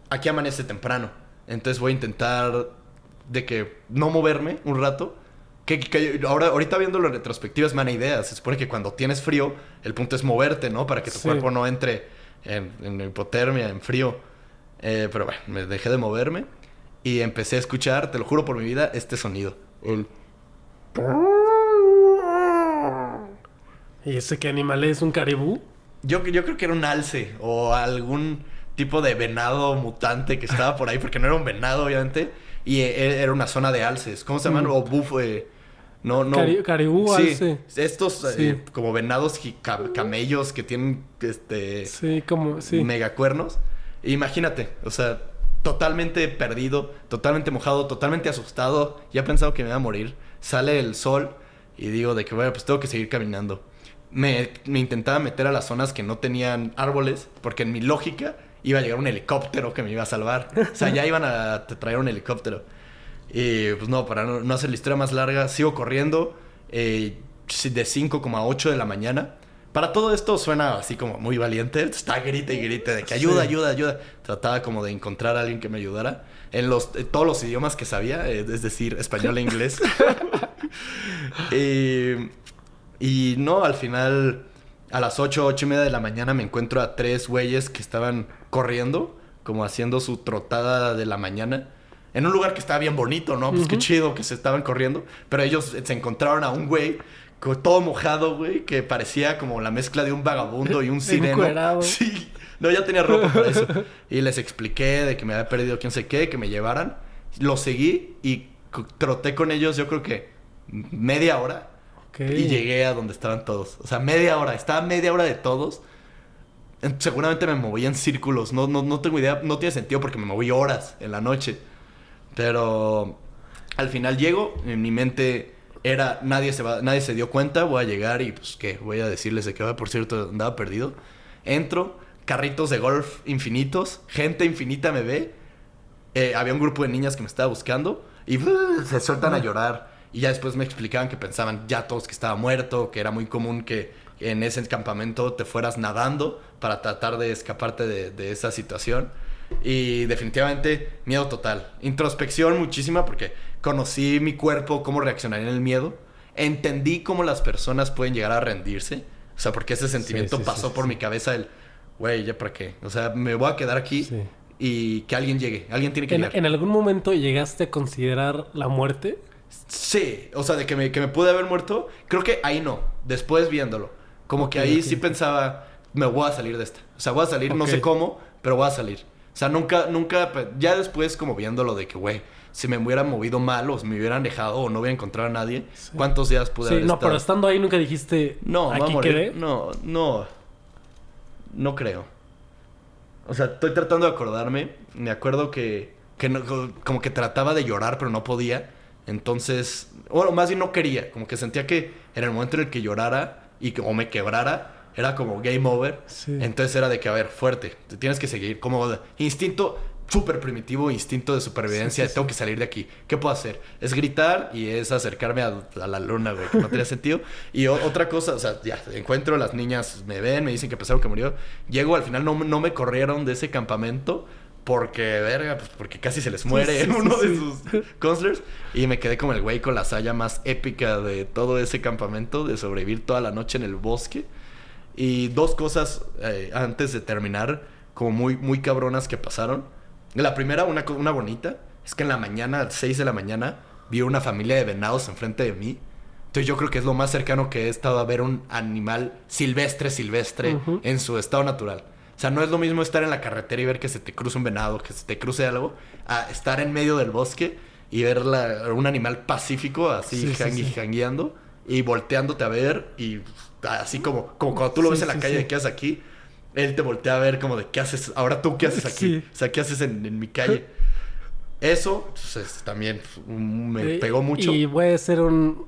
aquí amanece temprano. Entonces voy a intentar de que no moverme un rato. Ahorita viéndolo en retrospectiva es mala idea. Se supone que cuando tienes frío, el punto es moverte, ¿no? Para que tu cuerpo no entre en hipotermia, en frío. Pero bueno, me dejé de moverme y empecé a escuchar, te lo juro por mi vida, este sonido. ¿Y ese qué animal es? ¿Un caribú? Yo creo que era un alce o algún tipo de venado mutante que estaba por ahí, porque no era un venado, obviamente, y era una zona de alces. ¿Cómo se llaman? O bufo. No. Caribú, sí, alce. Estos como venados camellos que tienen sí, como sí. megacuernos. Imagínate, o sea, totalmente perdido, totalmente mojado, totalmente asustado. Ya he pensado que me iba a morir. Sale el sol y digo de que bueno, pues tengo que seguir caminando. Me intentaba meter a las zonas que no tenían árboles, porque en mi lógica iba a llegar un helicóptero que me iba a salvar. O sea, ya iban a traer un helicóptero. Y pues no, para no hacer la historia más larga, sigo corriendo de 5:08 de la mañana. Para todo esto suena así como muy valiente. Está grite y grite de que ayuda, ayuda. Trataba como de encontrar a alguien que me ayudara. En todos los idiomas que sabía, es decir, español e inglés. Y no, al final, a las 8:30 de la mañana me encuentro a 3 güeyes que estaban corriendo, como haciendo su trotada de la mañana. En un lugar que estaba bien bonito, ¿no? Pues qué chido que se estaban corriendo. Pero ellos se encontraron a un güey todo mojado, güey, que parecía como la mezcla de un vagabundo y un sireno. Encuerado. Sí. No, ya tenía ropa para eso. Y les expliqué de que me había perdido quién sé qué, que me llevaran. Los seguí y troté con ellos, yo creo que media hora. Okay. Y llegué a donde estaban todos. O sea, media hora. Estaba media hora de todos. Seguramente me movía en círculos. No tengo idea. No tiene sentido porque me moví horas en la noche. Pero al final llego. En mi mente era nadie se dio cuenta. Voy a llegar y pues qué. Voy a decirles de que por cierto andaba perdido. Entro. Carritos de golf infinitos. Gente infinita me ve. Había un grupo de niñas que me estaba buscando. Y se sueltan a llorar. Y ya después me explicaban que pensaban ya todos que estaba muerto, que era muy común que en ese campamento te fueras nadando para tratar de escaparte de esa situación. Y definitivamente miedo total. Introspección muchísima porque conocí mi cuerpo, cómo reaccionaría en el miedo. Entendí cómo las personas pueden llegar a rendirse. O sea, porque ese sentimiento pasó por mi cabeza el, güey, ¿ya para qué? O sea, me voy a quedar aquí y que alguien llegue. Alguien tiene que llegar. ¿En algún momento llegaste a considerar la muerte? Sí, o sea, de que me pude haber muerto. Creo que ahí no, después viéndolo. Como que ahí sí pensaba, me voy a salir de esta. O sea, voy a salir, no sé cómo, pero voy a salir. O sea, nunca, ya después como viéndolo de que, güey, si me hubieran movido mal o me hubieran dejado o no hubiera encontrado a nadie, ¿cuántos días pude haber estado? Pero estando ahí nunca dijiste, no, aquí quedé. No creo. O sea, estoy tratando de acordarme. Me acuerdo que no, como que trataba de llorar, pero no podía. Entonces, bueno, más bien no quería. Como que sentía que en el momento en el que llorara o me quebrara, era como game over. Sí. Entonces era de que, a ver, fuerte, te tienes que seguir. Como instinto súper primitivo, instinto de supervivencia. Tengo que salir de aquí. ¿Qué puedo hacer? Es gritar y es acercarme a la luna, güey, que no tenía sentido. Y otra cosa, o sea, ya, encuentro a las niñas, me ven, me dicen que pensaron que murió. Llego, al final no me corrieron de ese campamento. Porque, verga, pues porque casi se les muere uno de sus counselors. Y me quedé como el güey con la saya más épica de todo ese campamento, de sobrevivir toda la noche en el bosque. Y 2 cosas antes de terminar, como muy, muy cabronas que pasaron. La primera, una bonita, es que en la mañana, a las 6 de la mañana, vi una familia de venados enfrente de mí. Entonces yo creo que es lo más cercano que he estado a ver un animal silvestre en su estado natural. O sea, no es lo mismo estar en la carretera y ver que se te cruza un venado, que se te cruce algo, a estar en medio del bosque y ver un animal pacífico así jangueando y volteándote a ver y así como cuando tú lo ves en la calle, ¿qué haces aquí? Él te voltea a ver como de ¿qué haces? Ahora tú, ¿qué haces aquí? O sea, ¿qué haces en mi calle? Eso pues, también me pegó mucho. Y voy a hacer un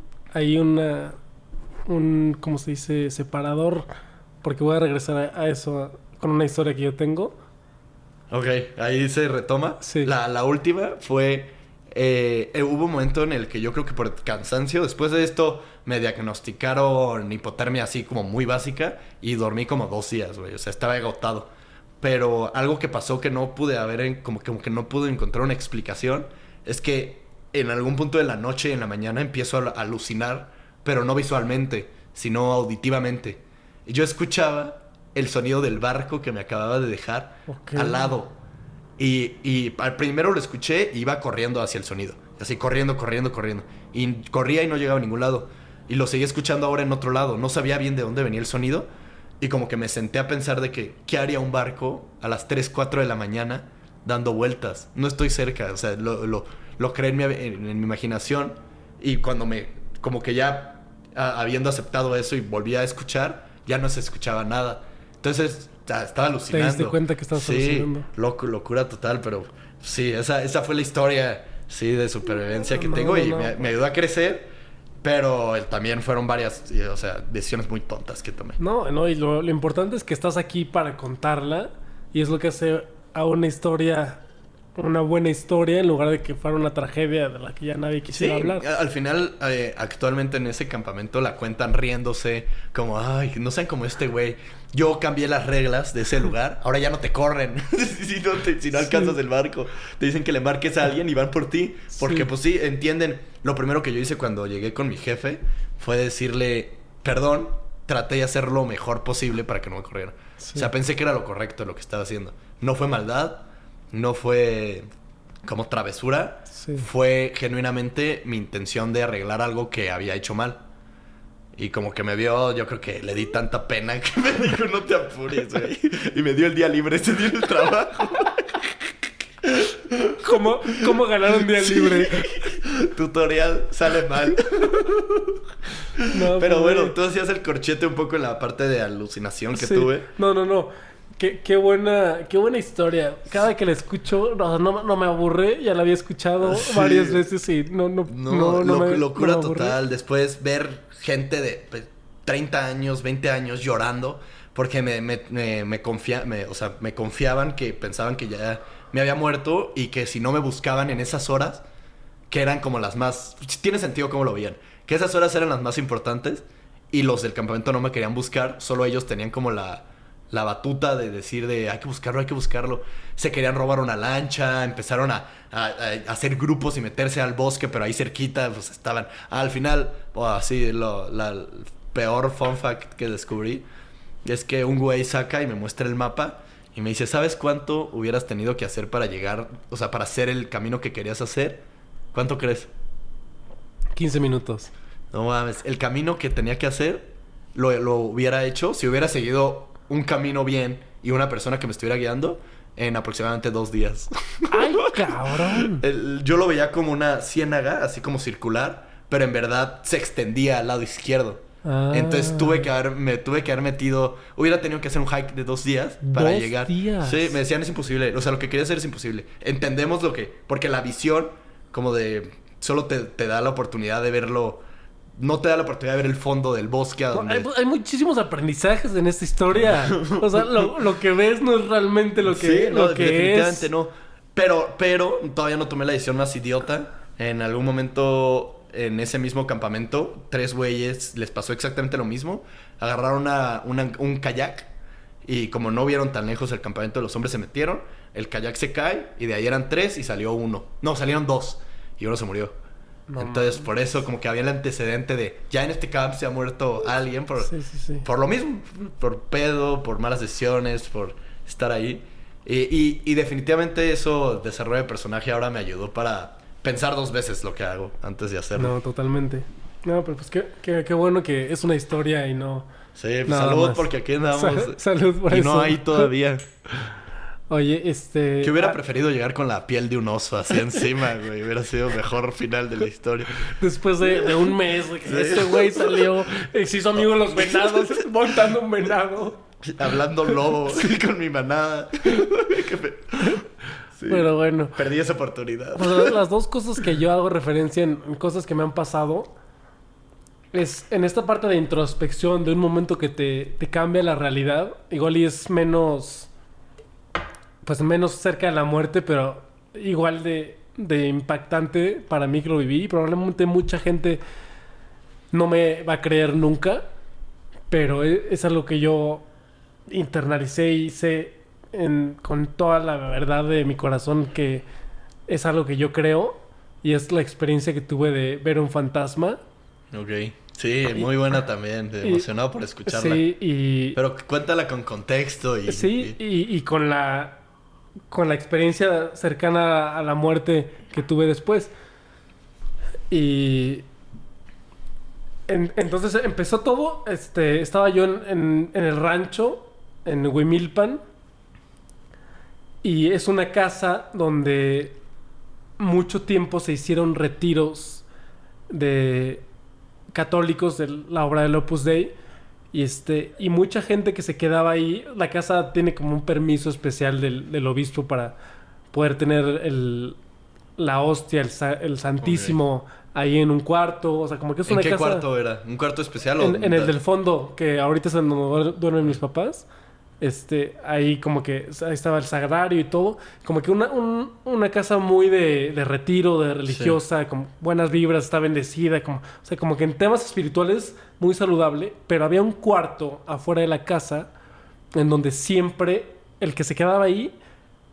¿cómo se dice? Separador, porque voy a regresar a eso con una historia que yo tengo. Ok, ahí se retoma. Sí. La última fue hubo un momento en el que yo creo que por cansancio, después de esto me diagnosticaron hipotermia así como muy básica y dormí como 2 días, güey. O sea, estaba agotado. Pero algo que pasó que no pude como que no pude encontrar una explicación es que en algún punto de la noche y en la mañana empiezo a alucinar, pero no visualmente, sino auditivamente. Y yo escuchaba el sonido del barco que me acababa de dejar al lado. Y al primero lo escuché y iba corriendo hacia el sonido. Así corriendo. Y corría y no llegaba a ningún lado. Y lo seguía escuchando ahora en otro lado. No sabía bien de dónde venía el sonido. Y como que me senté a pensar de que ¿qué haría un barco a las 3, 4 de la mañana dando vueltas? No estoy cerca. O sea, lo creé en mi imaginación. Y cuando como que ya habiendo aceptado eso y volví a escuchar, ya no se escuchaba nada. Entonces estaba alucinando. ¿Te diste cuenta que estabas alucinando? Sí, locura total, pero sí, esa fue la historia, sí, de supervivencia que tengo y me ayudó a crecer, pero también fueron varias, o sea, decisiones muy tontas que tomé. No, y lo importante es que estás aquí para contarla y es lo que hace a una historia una buena historia en lugar de que fuera una tragedia de la que ya nadie quisiera hablar. Al final, actualmente en ese campamento la cuentan riéndose, como, ay, no sean como este güey. Yo cambié las reglas de ese lugar, ahora ya no te corren si no alcanzas el barco. Te dicen que le marques a alguien y van por ti. Porque pues sí, entienden. Lo primero que yo hice cuando llegué con mi jefe fue decirle, perdón, traté de hacer lo mejor posible para que no me corriera. Sí. O sea, pensé que era lo correcto lo que estaba haciendo. No fue maldad, no fue como travesura. Sí. Fue genuinamente mi intención de arreglar algo que había hecho mal. Y como que me vio, yo creo que le di tanta pena que me dijo, no te apures, güey. Y me dio el día libre ese día del trabajo. ¿Cómo ganar un día libre? Tutorial, sale mal. No, pero bueno, tú hacías el corchete un poco en la parte de alucinación que tuve. No. Qué buena historia. Cada que la escucho, no me aburre. Ya la había escuchado varias veces y no locura total. Después ver gente de 30 años, 20 años llorando porque me confiaban, que pensaban que ya me había muerto y que si no me buscaban en esas horas, que eran como las más... Tiene sentido cómo lo veían. Que esas horas eran las más importantes y los del campamento no me querían buscar. Solo ellos tenían como la batuta de decir de hay que buscarlo. Se querían robar una lancha, empezaron a hacer grupos y meterse al bosque, pero ahí cerquita pues estaban. Al final, la peor fun fact que descubrí es que un güey saca y me muestra el mapa y me dice, ¿sabes cuánto hubieras tenido que hacer para llegar, o sea, para hacer el camino que querías hacer? ¿Cuánto crees? 15 minutos. No mames, el camino que tenía que hacer lo hubiera hecho si hubiera seguido un camino bien y una persona que me estuviera guiando en aproximadamente 2 días. ¡Ay, cabrón! Yo lo veía como una ciénaga, así como circular, pero en verdad se extendía al lado izquierdo. Entonces me tuve que haber metido... Hubiera tenido que hacer un hike de 2 días para llegar. 2 días. Sí, me decían es imposible. O sea, lo que quería hacer es imposible. Entendemos lo que... Porque la visión como de... Solo te da la oportunidad de verlo... No te da la oportunidad de ver el fondo del bosque a donde... Hay muchísimos aprendizajes en esta historia. O sea, lo que ves no es realmente lo que, sí, lo que definitivamente es. No. Pero todavía no tomé la decisión más idiota. En algún momento, en ese mismo campamento, 3 güeyes les pasó exactamente lo mismo. Agarraron un kayak y como no vieron tan lejos el campamento, los hombres se metieron. El kayak se cae y de ahí eran 3 y salió 1. No, salieron 2 y uno se murió. No. Entonces, por eso como que había el antecedente de ya en este camp se ha muerto alguien por lo mismo, por pedo, por malas decisiones, por estar ahí. Y definitivamente eso, desarrollo de personaje, ahora me ayudó para pensar 2 veces lo que hago antes de hacerlo. No, totalmente. No, pero pues qué bueno que es una historia y no... Sí, pues salud más. Porque aquí andamos. Salud por y eso. Y no hay todavía. Oye, Que hubiera preferido llegar con la piel de un oso así encima, güey. Hubiera sido el mejor final de la historia. Después de un mes, güey, este güey salió, se hizo amigo de los venados, montando un venado. Hablando lobo, sí, con mi manada. Sí. Pero bueno. Perdí esa oportunidad. Pues las 2 cosas que yo hago referencia en cosas que me han pasado es en esta parte de introspección de un momento que te cambia la realidad. Igual y es menos cerca de la muerte, pero igual de de impactante para mí que lo viví. Probablemente mucha gente no me va a creer nunca, pero es algo que yo internalicé y sé con toda la verdad de mi corazón que es algo que yo creo y es la experiencia que tuve de ver un fantasma. Ok. Sí, muy buena también. Emocionado por escucharla. Sí, pero cuéntala con contexto y... Sí, y con la experiencia cercana a la muerte que tuve después. Y... entonces empezó todo. Estaba yo en el rancho, en Huimilpan. Y es una casa donde mucho tiempo se hicieron retiros de católicos de la obra del Opus Dei. Y mucha gente que se quedaba ahí. La casa tiene como un permiso especial del obispo para poder tener la hostia, el Santísimo ahí en un cuarto. O sea, como que es una casa... ¿En qué cuarto era? ¿Un cuarto especial o...? En el del fondo, que ahorita es donde duermen mis papás. Ahí como que... Ahí estaba el sagrario y todo. Como que una casa muy de retiro, de religiosa. Sí. Con buenas vibras, está bendecida. O sea, como que en temas espirituales muy saludable. Pero había un cuarto afuera de la casa en donde siempre el que se quedaba ahí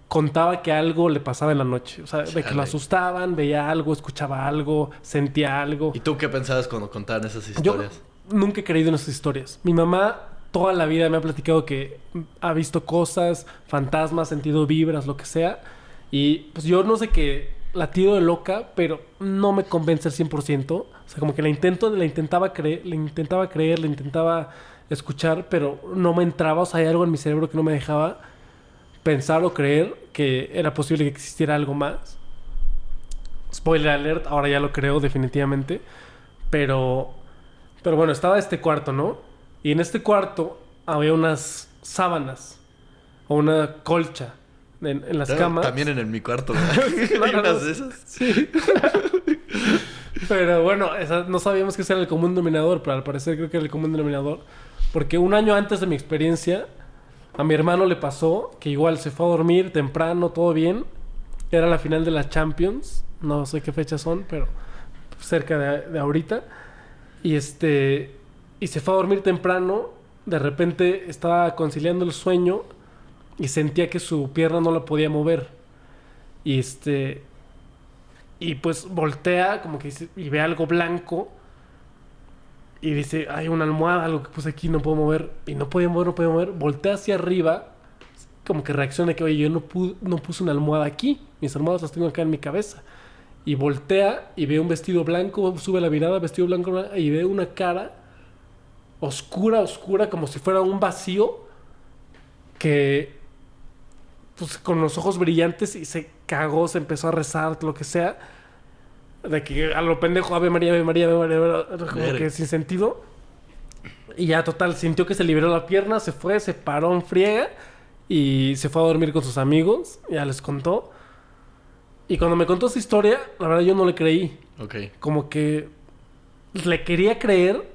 contaba que algo le pasaba en la noche. O sea, de que lo asustaban, veía algo, escuchaba algo, sentía algo. ¿Y tú qué pensabas cuando contaban esas historias? Yo nunca he creído en esas historias. Mi mamá toda la vida me ha platicado que ha visto cosas, fantasmas, sentido vibras, lo que sea. Y pues yo no sé qué latido de loca, pero no me convence al 100%. O sea, como que la intentaba creer, le intentaba escuchar, pero no me entraba. O sea, hay algo en mi cerebro que no me dejaba pensar o creer que era posible que existiera algo más. Spoiler alert, ahora ya lo creo definitivamente. Pero bueno, estaba este cuarto, ¿no? Y en este cuarto había unas sábanas o una colcha en las camas. También en mi cuarto, ¿verdad? ¿Hay unas de esas? Sí. Pero bueno, no sabíamos que ese era el común denominador, pero al parecer creo que era el común denominador. Porque un año antes de mi experiencia, a mi hermano le pasó que igual se fue a dormir temprano, todo bien. Era la final de la Champions. No sé qué fechas son, pero cerca de ahorita. Y se fue a dormir temprano. De repente estaba conciliando el sueño y sentía que su pierna no la podía mover. Y pues voltea como que y ve algo blanco. Y dice, hay una almohada, algo que puse aquí, no puedo mover. Y no podía mover. Voltea hacia arriba, como que reacciona que, oye, yo no puse una almohada aquí. Mis almohadas las tengo acá en mi cabeza. Y voltea y ve un vestido blanco, sube la mirada, vestido blanco, y ve una cara oscura, como si fuera un vacío. Que, pues, con los ojos brillantes, y se cagó, se empezó a rezar, lo que sea. De que a lo pendejo, Ave María, Ave María, Ave María, como que sin sentido. Y ya, total, sintió que se liberó la pierna, se fue, se paró en friega y se fue a dormir con sus amigos. Ya les contó. Y cuando me contó esa historia, la verdad yo no le creí. Ok. Como que le quería creer,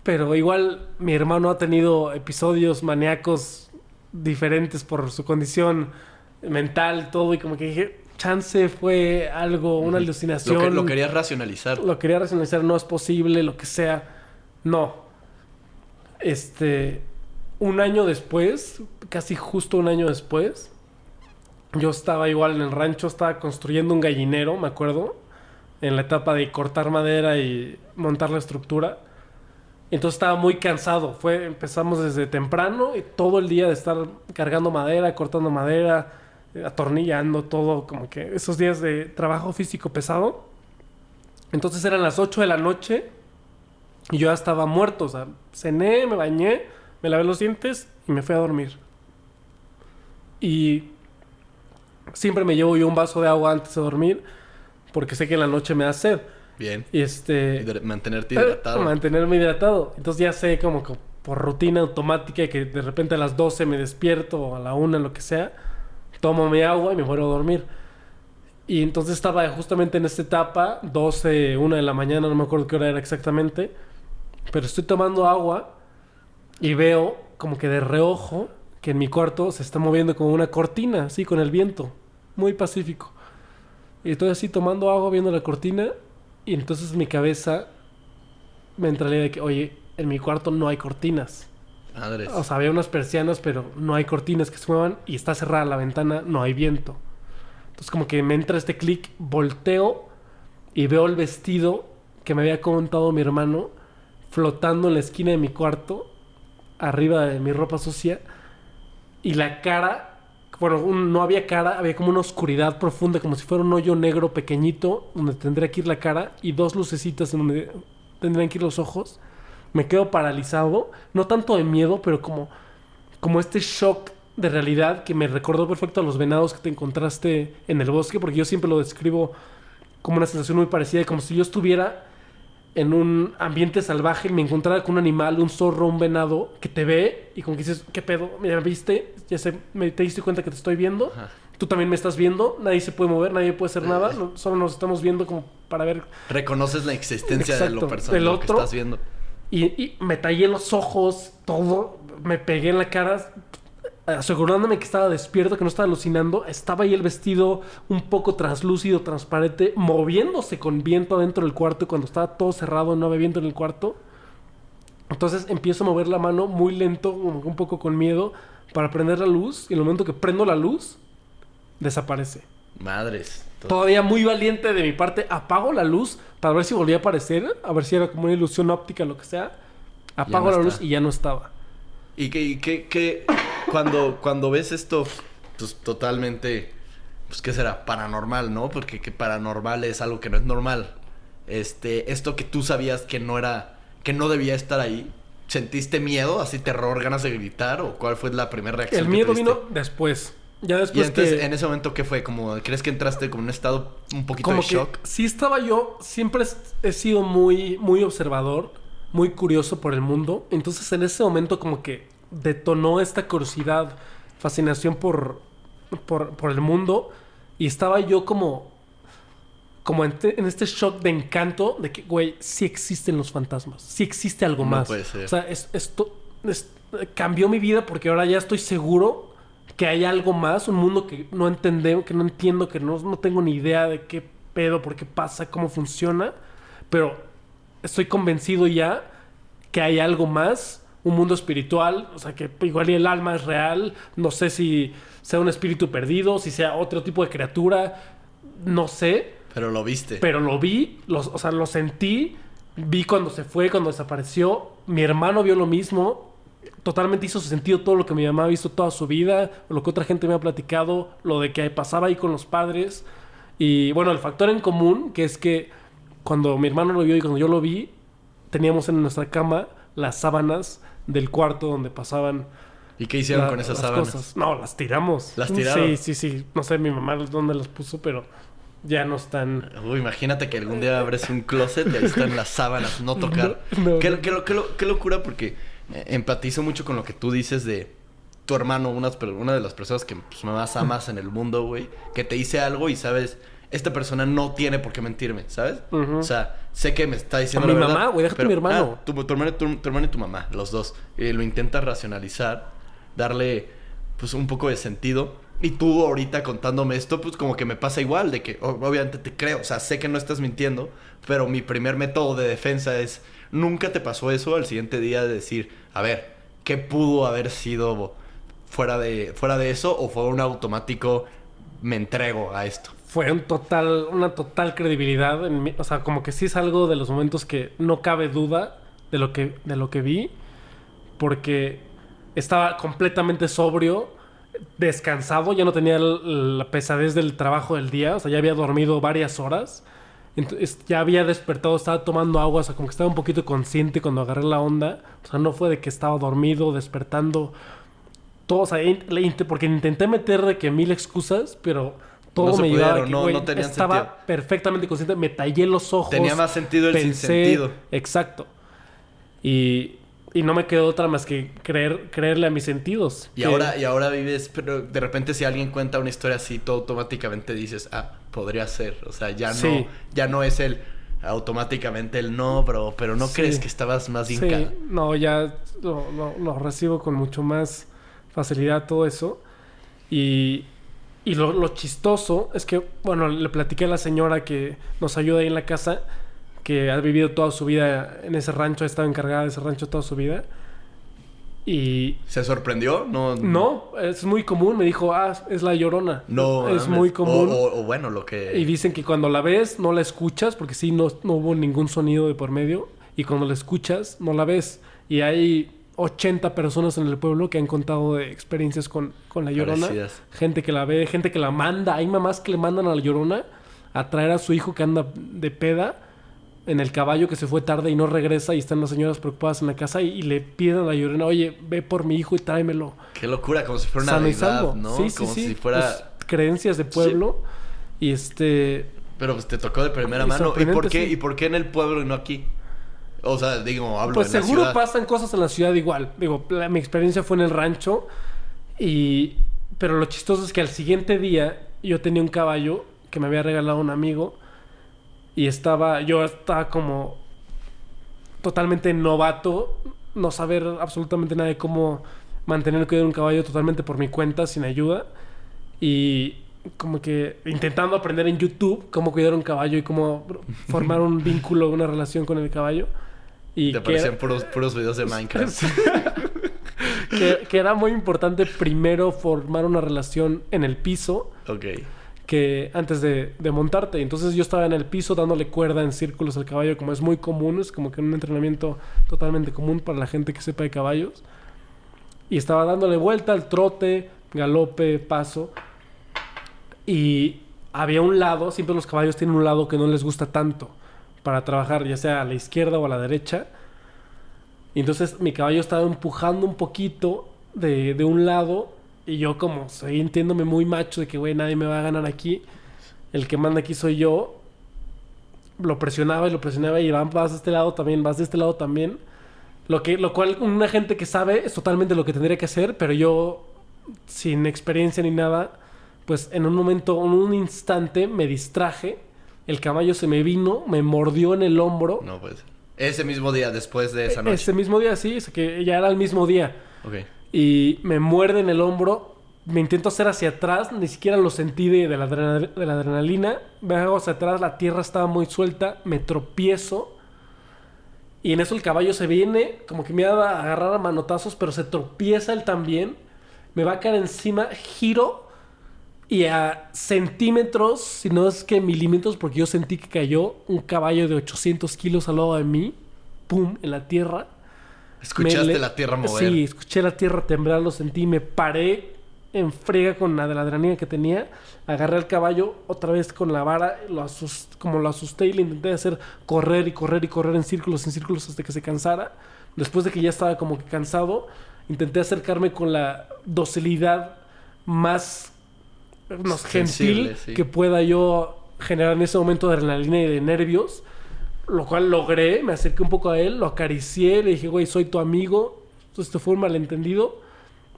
pero igual mi hermano ha tenido episodios maníacos diferentes por su condición mental, todo. Y como que dije, chance fue algo, una alucinación. Lo quería racionalizar. Lo quería racionalizar, no es posible, lo que sea. No. Un año después, casi justo un año después, yo estaba igual en el rancho, estaba construyendo un gallinero, me acuerdo, en la etapa de cortar madera y montar la estructura. Entonces estaba muy cansado. Empezamos desde temprano y todo el día de estar cargando madera, cortando madera, atornillando todo, como que esos días de trabajo físico pesado. Entonces eran las 8 de la noche y yo ya estaba muerto. O sea, cené, me bañé, me lavé los dientes y me fui a dormir. Y siempre me llevo yo un vaso de agua antes de dormir porque sé que en la noche me da sed. Bien. Y mantenerte hidratado. Mantenerme hidratado. Entonces ya sé como que por rutina automática que de repente a las 12 me despierto o a la 1, lo que sea, tomo mi agua y me vuelvo a dormir. Y entonces estaba justamente en esta etapa, 12, 1 de la mañana, no me acuerdo qué hora era exactamente, pero estoy tomando agua y veo como que de reojo que en mi cuarto se está moviendo como una cortina, así con el viento, muy pacífico. Y estoy así tomando agua, viendo la cortina. Y entonces mi cabeza me entra la idea de que, oye, en mi cuarto no hay cortinas. Madres. O sea, había unas persianas, pero no hay cortinas que se muevan. Y está cerrada la ventana, no hay viento. Entonces como que me entra este clic, volteo y veo el vestido que me había contado mi hermano flotando en la esquina de mi cuarto, arriba de mi ropa sucia. Y la cara, bueno, no había cara, había como una oscuridad profunda, como si fuera un hoyo negro pequeñito, donde tendría que ir la cara, y dos lucecitas en donde tendrían que ir los ojos. Me quedo paralizado, no tanto de miedo, pero como este shock de realidad que me recordó perfecto a los venados que te encontraste en el bosque, porque yo siempre lo describo como una sensación muy parecida, como si yo estuviera en un ambiente salvaje y me encontrara con un animal, un zorro, un venado, que te ve y como que dices, ¿qué pedo? ¿Me viste? ¿Te diste cuenta que te estoy viendo? Ajá. Tú también me estás viendo, nadie se puede mover, nadie puede hacer nada, solo nos estamos viendo como para ver. Reconoces la existencia de lo Exacto, personal, del lo que otro. estás viendo. Y me tallé los ojos, todo, me pegué en la cara, asegurándome que estaba despierto, que no estaba alucinando. Estaba ahí el vestido un poco translúcido, transparente, moviéndose con viento adentro del cuarto. Y cuando estaba todo cerrado, no había viento en el cuarto. Entonces empiezo a mover la mano muy lento, como que un poco con miedo, para prender la luz. Y en el momento que prendo la luz, desaparece. Madres. Todavía muy valiente de mi parte, apago la luz para ver si volvía a aparecer, a ver si era como una ilusión óptica, lo que sea. Apago no la luz está. y ya no estaba. Y que cuando ves esto, pues totalmente, pues qué será, paranormal, ¿no? Porque que paranormal es algo que no es normal. Esto que tú sabías que no debía estar ahí, ¿sentiste miedo, así terror, ganas de gritar? ¿O cuál fue la primera reacción? El miedo vino después. Ya Y después entonces, que... en ese momento, ¿qué fue? Como, ¿crees que entraste como en un estado un poquito como de que shock? sí estaba yo, siempre he sido muy, muy observador, muy curioso por el mundo. Entonces en ese momento como que detonó esta curiosidad, fascinación por el mundo. Y estaba yo como en este shock de encanto de que, güey, sí existen los fantasmas, sí existe algo No más. puede ser. O sea, esto cambió mi vida porque ahora ya estoy seguro que hay algo más, un mundo que no entiendo, que no tengo ni idea de qué pedo, por qué pasa, cómo funciona, pero estoy convencido ya que hay algo más, un mundo espiritual, o sea, que igual y el alma es real, no sé si sea un espíritu perdido, si sea otro tipo de criatura, no sé, Pero lo viste. pero lo vi, o sea, lo sentí, vi cuando se fue, cuando desapareció, mi hermano vio lo mismo. Totalmente hizo sentido todo lo que mi mamá ha visto toda su vida, lo que otra gente me ha platicado, lo de que pasaba ahí con los padres. Y bueno, el factor en común, que es que cuando mi hermano lo vio y cuando yo lo vi, teníamos en nuestra cama las sábanas del cuarto donde pasaban ¿Y qué hicieron con esas las sábanas? cosas. No, las tiramos. ¿Las tiraron? Sí. No sé mi mamá dónde las puso, pero ya no están... Uy, imagínate que algún día abres un closet y ahí están las sábanas, no tocar. No. Qué locura, porque empatizo mucho con lo que tú dices de tu hermano, una de las personas que pues, más amas en el mundo, güey, que te dice algo y sabes, esta persona no tiene por qué mentirme, ¿sabes? Ujú. O sea, sé que me está diciendo A la mi verdad. mamá, güey, déjate pero, mi hermano. tu hermano y tu mamá, los dos. Lo intentas racionalizar, darle pues un poco de sentido. Y tú ahorita contándome esto, pues como que me pasa igual, de que obviamente te creo, o sea, sé que no estás mintiendo, pero mi primer método de defensa es, ¿nunca te pasó eso al siguiente día de decir, a ver, qué pudo haber sido fuera de eso o fue un automático, me entrego a esto? Fue una total credibilidad en mí. O sea, como que sí es algo de los momentos que no cabe duda de lo que vi. Porque estaba completamente sobrio, descansado, ya no tenía la pesadez del trabajo del día. O sea, ya había dormido varias horas. Entonces, ya había despertado, estaba tomando agua. O sea, como que estaba un poquito consciente cuando agarré la onda. O sea, no fue de que estaba dormido, despertando. Todo, o sea, porque intenté meter de que 1000 excusas, pero... todo No se me llevaba pudieron, aquí, no güey. tenían Estaba sentido. perfectamente consciente. Me tallé los ojos. Tenía más sentido el pensé, sinsentido. Exacto. Y no me quedó otra más que creerle a mis sentidos. Y ahora vives, pero de repente si alguien cuenta una historia así, tú automáticamente dices, podría ser. O sea, Sí. ya no es automáticamente el no, bro, pero no Sí. crees que estabas más Sí, hincado. no, ya lo recibo con mucho más facilidad todo eso. Y Y lo chistoso es que, bueno, le platiqué a la señora que nos ayuda ahí en la casa, que ha vivido toda su vida en ese rancho, ha estado encargada de ese rancho toda su vida. Y... ¿Se sorprendió? No, es muy común. Me dijo, es la Llorona. No, es muy común. O bueno, lo que... Y dicen que cuando la ves, no la escuchas, porque sí, no hubo ningún sonido de por medio. Y cuando la escuchas, no la ves. Y hay 80 personas en el pueblo que han contado de experiencias con la Llorona. Parecidas. Gente que la ve, gente que la manda. Hay mamás que le mandan a la Llorona a traer a su hijo que anda de peda en el caballo, que se fue tarde y no regresa, y están las señoras preocupadas en la casa y le piden a la Llorona, oye, ve por mi hijo y tráemelo. Qué locura, como si fuera una Sano y deidad, salvo. ¿no? Sí, como sí. si fuera... Pues, creencias de pueblo. Y Pero pues te tocó de primera Y mano. ¿Y sorprendente, por qué? sí. ¿Y por qué en el pueblo y no aquí? O sea, digo, hablo pues en la seguro ciudad. pasan cosas en la ciudad igual. Digo, mi experiencia fue en el rancho. Pero lo chistoso es que al siguiente día yo tenía un caballo que me había regalado un amigo. Y yo estaba como totalmente novato. No saber absolutamente nada de cómo mantener el cuidado de un caballo totalmente por mi cuenta, sin ayuda. Y como que intentando aprender en YouTube cómo cuidar un caballo y cómo formar un vínculo, una relación con el caballo. Y Te aparecían puros videos de Minecraft. que era muy importante primero formar una relación en el piso. Ok. Que antes de montarte. Entonces yo estaba en el piso dándole cuerda en círculos al caballo, como es muy común, es como que un entrenamiento totalmente común para la gente que sepa de caballos. Y estaba dándole vuelta al trote, galope, paso. Y había un lado, siempre los caballos tienen un lado que no les gusta tanto para trabajar, ya sea a la izquierda o a la derecha. Y entonces mi caballo estaba empujando un poquito de un lado. Y yo como seguí sintiéndome muy macho de que, güey, nadie me va a ganar aquí. El que manda aquí soy yo. Lo presionaba y vas de este lado también, vas de este lado también. Lo cual una gente que sabe es totalmente lo que tendría que hacer. Pero yo, sin experiencia ni nada, pues en un instante me distraje. El caballo se me vino, me mordió en el hombro. No, pues. Ese mismo día, después de esa noche. Ese mismo día, sí. Es que ya era el mismo día. Ok. Y me muerde en el hombro. Me intento hacer hacia atrás. Ni siquiera lo sentí de la adrenalina. Me hago hacia atrás. La tierra estaba muy suelta. Me tropiezo. Y en eso el caballo se viene. Como que me va a agarrar a manotazos. Pero se tropieza él también. Me va a caer encima. Giro. Y a centímetros, si no es que milímetros, porque yo sentí que cayó un caballo de 800 kilos al lado de mí. Pum, en la tierra. ¿Escuchaste la tierra mover? Sí, escuché la tierra temblar, lo sentí. Me paré en friega con la de la adrenalina que tenía. Agarré al caballo otra vez con la vara. Lo asusté y le intenté hacer correr en círculos hasta que se cansara. Después de que ya estaba como que cansado, intenté acercarme con la docilidad más gentil sí. que pueda yo generar en ese momento de adrenalina y de nervios. Lo cual logré, me acerqué un poco a él, lo acaricié, le dije, güey, soy tu amigo. Esto fue un malentendido.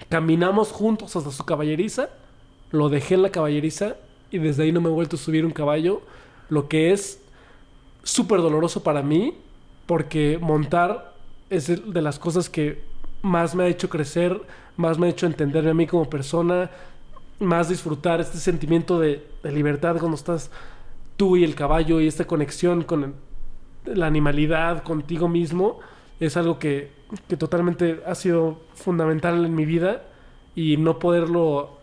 Caminamos juntos hasta su caballeriza. Lo dejé en la caballeriza y desde ahí no me he vuelto a subir un caballo. Lo que es súper doloroso para mí, porque montar es de las cosas que más me ha hecho crecer, más me ha hecho entenderme a mí como persona, más disfrutar este sentimiento de libertad cuando estás tú y el caballo y esta conexión con la animalidad, contigo mismo, es algo que totalmente ha sido fundamental en mi vida. Y no poderlo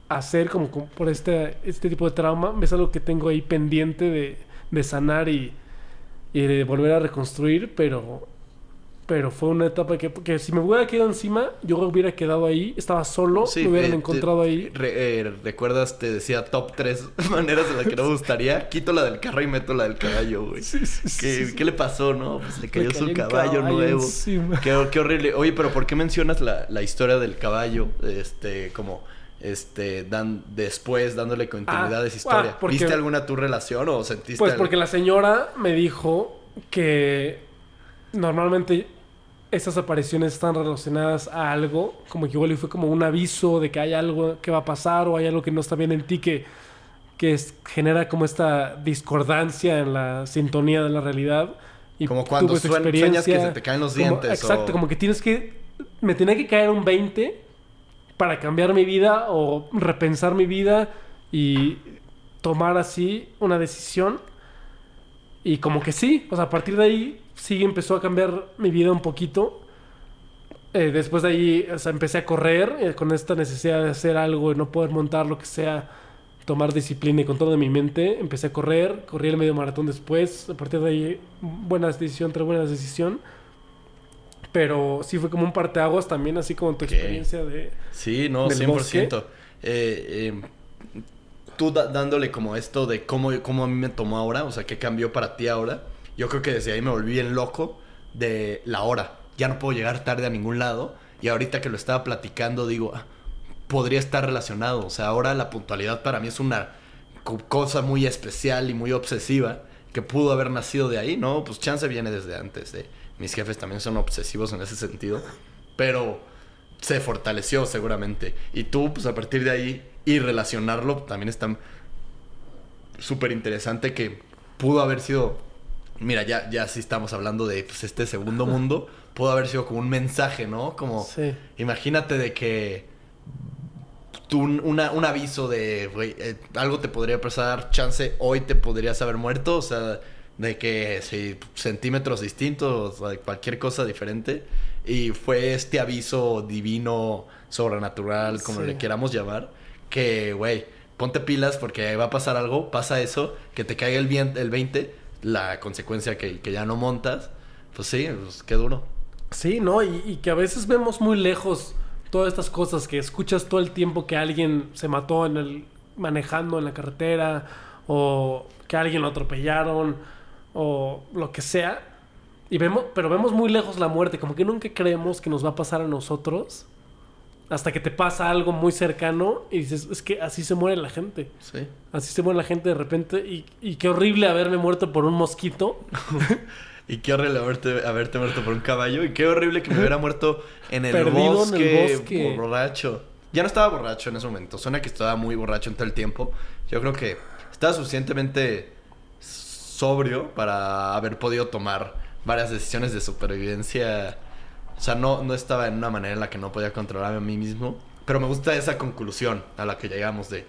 hacer como por este tipo de trauma es algo que tengo ahí pendiente de sanar y de volver a reconstruir. Pero fue una etapa que si me hubiera quedado encima, yo hubiera quedado ahí. Estaba solo, Sí, me hubieran encontrado ahí. ¿Recuerdas? Te decía top 3 maneras en las que no me gustaría. Quito la del carro y meto la del caballo, güey. Sí. ¿Qué le pasó, no? Pues le cayó su un caballo nuevo. encima. Qué horrible. Oye, pero ¿por qué mencionas la historia del caballo? Después dándole continuidad a esa historia. ¿Viste alguna tu relación o sentiste Pues porque la señora me dijo que normalmente estas apariciones están relacionadas a algo, como que igual fue como un aviso de que hay algo que va a pasar o hay algo que no está bien en ti que genera como esta discordancia en la sintonía de la realidad. Y como cuando sueñas que se te caen los dientes. Exacto, como que me tenía que caer un 20 para cambiar mi vida o repensar mi vida y tomar así una decisión. Y como que sí, o sea, a partir de ahí sí empezó a cambiar mi vida un poquito. Después de ahí, o sea, empecé a correr con esta necesidad de hacer algo y no poder montar lo que sea, tomar disciplina y control de mi mente. Empecé a correr, corrí el medio maratón después. A partir de ahí, buenas decisión tras buenas decisión. Pero sí fue como un parteaguas también, así como tu experiencia de... Sí, no, del 100%. Tú dándole como esto de cómo a mí me tomó ahora, o sea, qué cambió para ti ahora. Yo creo que desde ahí me volví bien loco de la hora. Ya no puedo llegar tarde a ningún lado. Y ahorita que lo estaba platicando, digo, podría estar relacionado. O sea, ahora la puntualidad para mí es una cosa muy especial y muy obsesiva que pudo haber nacido de ahí, ¿no? Pues chance viene desde antes. Mis jefes también son obsesivos en ese sentido. Pero se fortaleció seguramente. Y tú, pues a partir de ahí, y relacionarlo también está súper interesante que pudo haber sido... Mira, ya sí estamos hablando de pues, este segundo mundo. Pudo haber sido como un mensaje, ¿no? Como, Sí. Imagínate de que tú un aviso de, güey, algo te podría pasar, chance, hoy te podrías haber muerto. O sea, de que si centímetros distintos, o cualquier cosa diferente. Y fue este aviso divino, sobrenatural, como Sí. le queramos llamar, que, güey, ponte pilas porque va a pasar algo, pasa eso, que te caiga el 20, la consecuencia que ya no montas. Pues sí, pues qué duro. Sí, ¿no? Y que a veces vemos muy lejos todas estas cosas que escuchas todo el tiempo que alguien se mató manejando en la carretera o que a alguien lo atropellaron o lo que sea. Pero vemos muy lejos la muerte, como que nunca creemos que nos va a pasar a nosotros hasta que te pasa algo muy cercano y dices, es que así se muere la gente. Sí. Así se muere la gente de repente y qué horrible haberme muerto por un mosquito. Y qué horrible haberte muerto por un caballo. Y qué horrible que me hubiera muerto en el Perdido bosque, en el bosque. borracho. Ya no estaba borracho en ese momento. Suena que estaba muy borracho en todo el tiempo. Yo creo que estaba suficientemente sobrio para haber podido tomar varias decisiones de supervivencia. O sea, no estaba en una manera en la que no podía controlarme a mí mismo. Pero me gusta esa conclusión a la que llegamos de...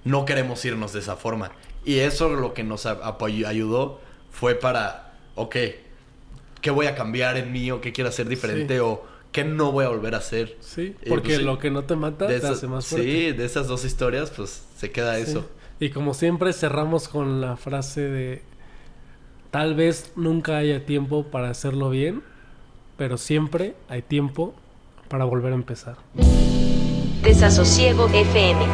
No queremos irnos de esa forma. Y eso lo que nos ayudó fue para... Ok, ¿qué voy a cambiar en mí? ¿O qué quiero hacer diferente? Sí. ¿O qué no voy a volver a hacer? Sí, Y, porque pues, sí, lo que no te mata te hace más fuerte. Sí, de esas dos historias, pues se queda Sí. eso. Y como siempre cerramos con la frase de tal vez nunca haya tiempo para hacerlo bien, pero siempre hay tiempo para volver a empezar. Desasosiego FM.